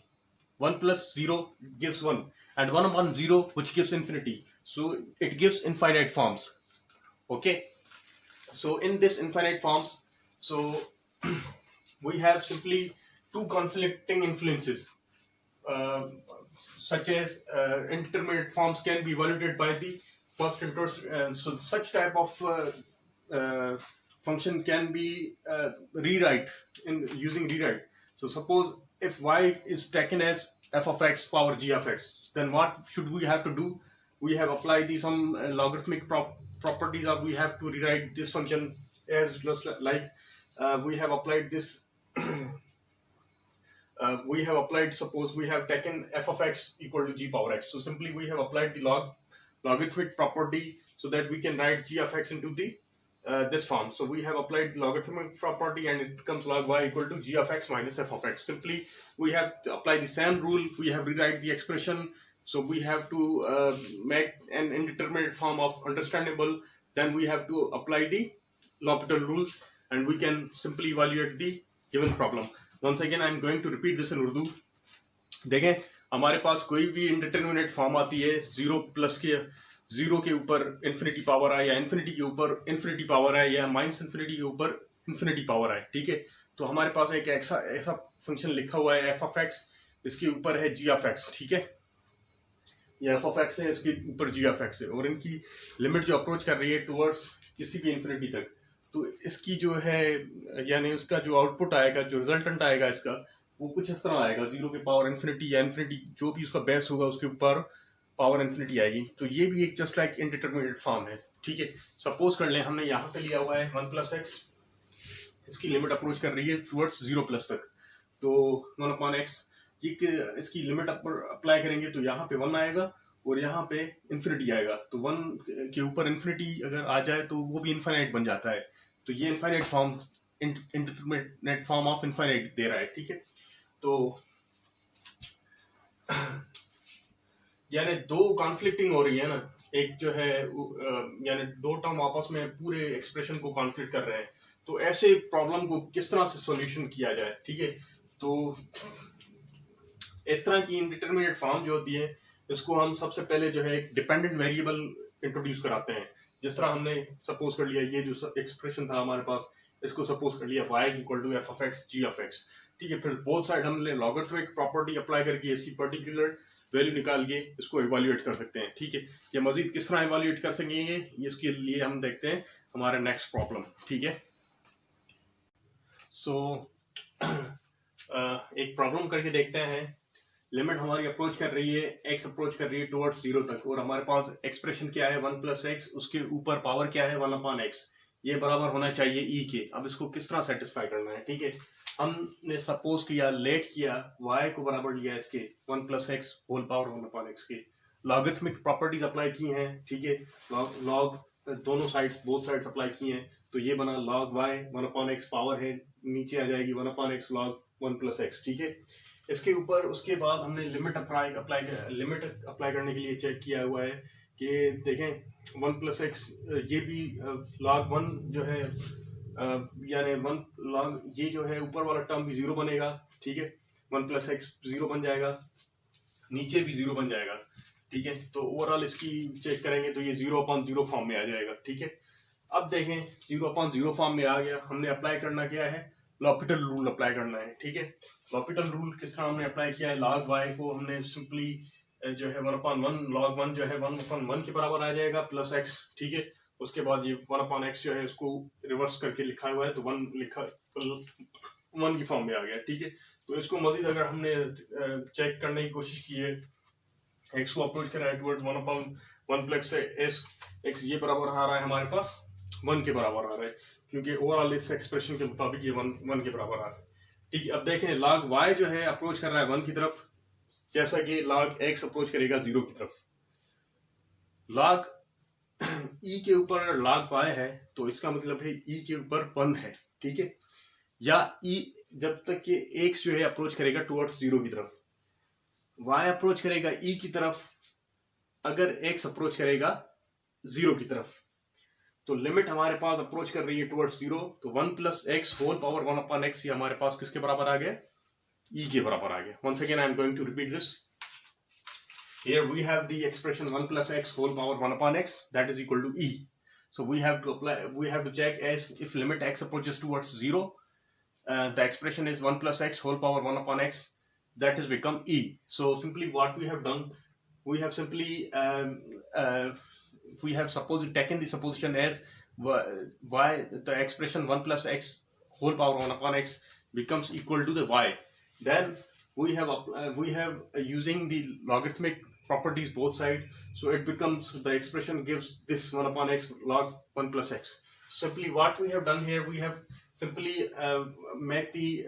1 plus 0 gives 1, and 1 upon 0 which gives infinity. So it gives infinite forms. Okay. So in this infinite forms, so we have simply two conflicting influences. Such as indeterminate forms can be evaluated by the first inverse. So such type of function can be rewrite in using rewrite. So suppose if y is taken as f of x power g of x, then what should we have to do? We have applied the some logarithmic properties, or we have to rewrite this function as just like we have applied this. We have applied, suppose we have taken f of x equal to g power x. So simply we have applied the logarithmic property so that we can write g of x into the this form. So we have applied the logarithmic property and it becomes log y equal to g of x minus f of x. Simply we have to apply the same rule. We have rewrite the expression. So we have to make an indeterminate form of understandable. Then we have to apply the L'Hopital rules and we can simply evaluate the given problem. Once again I am going to repeat this in Urdu. देखें, हमारे पास कोई भी indeterminate form आती है 0 plus के 0 के ऊपर infinity power आए या इन्फिनिटी के ऊपर इन्फिनिटी पावर आए या माइनस इन्फिनिटी के ऊपर इन्फिनिटी पावर आए. ठीक है, तो हमारे पास एक ऐसा फंक्शन लिखा हुआ है f of x, इसके ऊपर है g of x. ठीक है, ये f of x है, इसके ऊपर g of x है, और इनकी लिमिट जो अप्रोच कर रही है टुवर्ड्स किसी भी इन्फिनिटी तक. तो इसकी जो है यानी उसका जो आउटपुट आएगा, जो रिजल्टेंट आएगा इसका, वो कुछ इस तरह आएगा. 0 के पावर इन्फिनिटी या इन्फिनिटी जो भी उसका बेस होगा उसके ऊपर पावर इन्फिनिटी आएगी. तो ये भी एक जस्ट लाइक इनडिटरमिनेट फॉर्म है. ठीक है, सपोज कर लें हमने यहाँ पे लिया हुआ है 1 प्लस एक्स, इसकी लिमिट अप्रोच कर रही है टुवर्ड्स 0 प्लस तक. तो 1 अपॉन एक्स इसकी लिमिट अप्लाई करेंगे तो यहाँ पे 1 आएगा और यहाँ पे इन्फिनिटी आएगा. तो 1 के ऊपर इन्फिनिटी अगर आ जाए तो वो भी इनफाइनाइट बन जाता है. तो ये infinite form indeterminate form of infinite दे रहा है. ठीक है, तो यानी दो कॉन्फ्लिक्टिंग हो रही है ना, एक जो है यानी दो टर्म आपस में पूरे एक्सप्रेशन को कॉन्फ्लिक्ट कर रहे हैं. तो ऐसे प्रॉब्लम को किस तरह से सॉल्यूशन किया जाए. ठीक है, तो इस तरह की इंडिटरमिनेट फॉर्म जो होती है इसको हम सबसे पहले जो है एक डिपेंडेंट वेरिएबल इंट्रोड्यूस कराते हैं. जिस तरह हमने सपोज कर लिया ये जो एक्सप्रेशन था हमारे पास, इसको सपोज कर लिया y equal to f of x g of x. ठीक है, फिर बोथ साइड हमने लॉगरिथमिक प्रॉपर्टी अप्लाई करके इसकी पर्टिकुलर वैल्यू निकाल के इसको इवैल्यूएट कर सकते हैं. ठीक है, ये मजीद किस तरह इवैल्यूएट कर सकेंगे इसके लिए हम देखते हैं हमारे नेक्स्ट प्रॉब्लम. ठीक है, सो एक प्रॉब्लम करके देखते हैं. लिमिट हमारी अप्रोच कर रही है, x अप्रोच कर रही है टुवर्ड्स 0 तक, और हमारे पास एक्सप्रेशन क्या है 1 प्लस एक्स, उसके ऊपर पावर क्या है 1 अपॉन एक्स. ये बराबर होना चाहिए e के. अब इसको किस तरह सेटिस्फाई करना है. ठीक है, हमने सपोज किया लेट किया y को बराबर लिया इसके 1 plus x whole power 1 upon x के. लॉगरिथमिक प्रॉपर्टीज अप्लाई की हैं. ठीक है, लॉग दोनों साइड्स बोथ साइड्स अप्लाई की हैं. तो ये बना log y 1 upon x power है नीचे आ जाएगी 1 upon x log 1 plus x. ठीक है, इसके ऊपर उसके बाद हमने लिमिट अप्लाई करने के लिए चेक किया हुआ है कि देखें 1+x ये भी log 1 जो है यानी 1 log ये जो है ऊपर वाला टर्म भी 0 बनेगा, ठीक है, 1+x 0 बन जाएगा, नीचे भी 0 बन जाएगा, ठीक है। तो ओवरऑल इसकी चेक करेंगे तो ये 0/0 फॉर्म में आ जाएगा, ठीक है। अब देखें 0/0 फॉर्म में आ गया, हमने अप्लाई करना क्या है, लॉपिटल रूल अप्लाई करना है, ठीक है। लॉपिटल रूल किस तरह हमने अप्लाई किया है, log y को हमने सिंपली जो है 1/1 log 1 जो है 1/1 के बराबर आ जाएगा प्लस x, ठीक है। उसके बाद ये 1/x जो है इसको रिवर्स करके लिखा हुआ है तो 1 की फॉर्म में आ गया, ठीक है। तो इसको मजीद अगर हमने चेक करने की कोशिश की है, x को अप्रोच करा है टुवर्ड्स 1/1+s, x ये बराबर आ रहा है हमारे पास 1 के बराबर आ रहा है, क्योंकि ओवरऑल इस एक्सप्रेशन के मुताबिक ये 1 के बराबर आ रहा है, ठीक है। अब देखें log y जो है अप्रोच कर रहा है 1 की तरफ, जैसा कि log x अप्रोच करेगा 0 की तरफ। log e के ऊपर log y है तो इसका मतलब है e के ऊपर 1 है, ठीक है, या e जब तक कि x जो है अप्रोच करेगा टुवर्ड्स 0 की तरफ, y अप्रोच करेगा e की तरफ अगर x अप्रोच करेगा 0 की तरफ। तो लिमिट हमारे पास अप्रोच कर रही है टुवर्ड्स 0, तो 1+x होल पावर 1/x ये हमारे पास किसके बराबर आ गया, e के बराबर आ गया। Once again I am going to repeat this. Here we have the expression 1+x whole power 1/x that is equal to e. So we have to check as if limit x approaches towards 0, the expression is 1+x whole power 1/x, that has become e. So simply what we have done, we have simply taken the supposition as y the expression 1+x whole power 1/x becomes equal to the y. Then we have using the logarithmic properties both sides, so it becomes the expression gives this 1/x log 1+x. Simply what we have done here, we have simply make the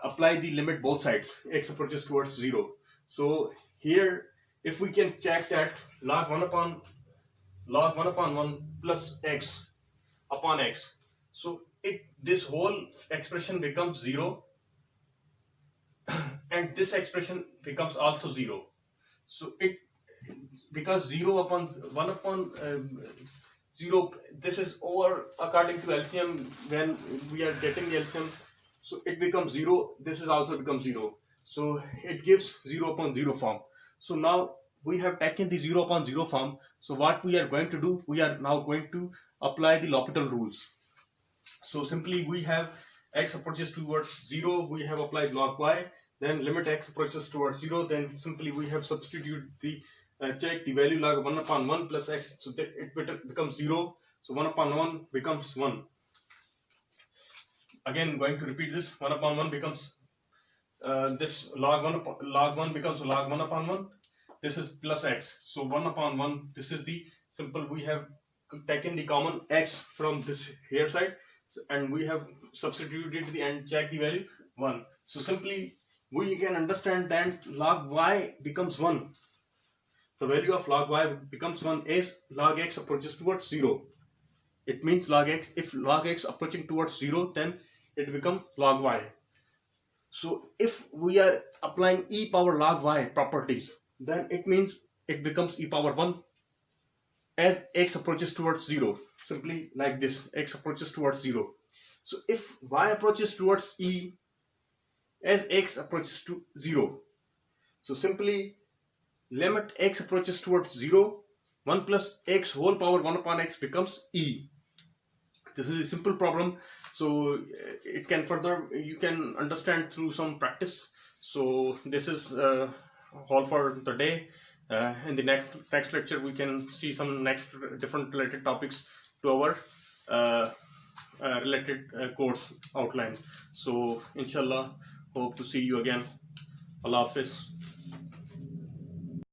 apply the limit both sides, x approaches towards 0. So here if we can check that log 1/1 plus x upon x, so this whole expression becomes 0 and this expression becomes also 0. So it, because 0/1/0, this is over according to LCM, when we are getting the LCM, so it becomes 0, this is also becomes 0, so it gives 0/0 form. So now we have taken the 0/0 form, so what we are going to do, we are now going to apply the L'Hopital rules. So simply we have x approaches towards 0, we have applied log y, then limit x approaches towards 0, then simply we have substituted the check the value log 1/1 plus x, so that it becomes 0, so 1/1 becomes 1. Again going to repeat this, 1/1 becomes this log 1 becomes log 1/1, this is plus x, so 1/1, this is the simple, we have taken the common x from this here side and we have substituted the and check the value 1. So simply we can understand that log y becomes 1. The value of log y becomes 1 as log x approaches towards 0. It means log x, if log x approaching towards 0, then it becomes log y. So if we are applying e power log y properties, then it means it becomes e power 1 as x approaches towards 0. Simply like this, x approaches towards 0. So if y approaches towards e as x approaches to 0, so simply limit x approaches towards 0, 1 plus x whole power 1/x becomes e. This is a simple problem, so it can further, you can understand through some practice. So this is all for the day. In the next lecture we can see some next different related topics to our related course outline. So inshallah, hope to see you again. Allah Hafiz.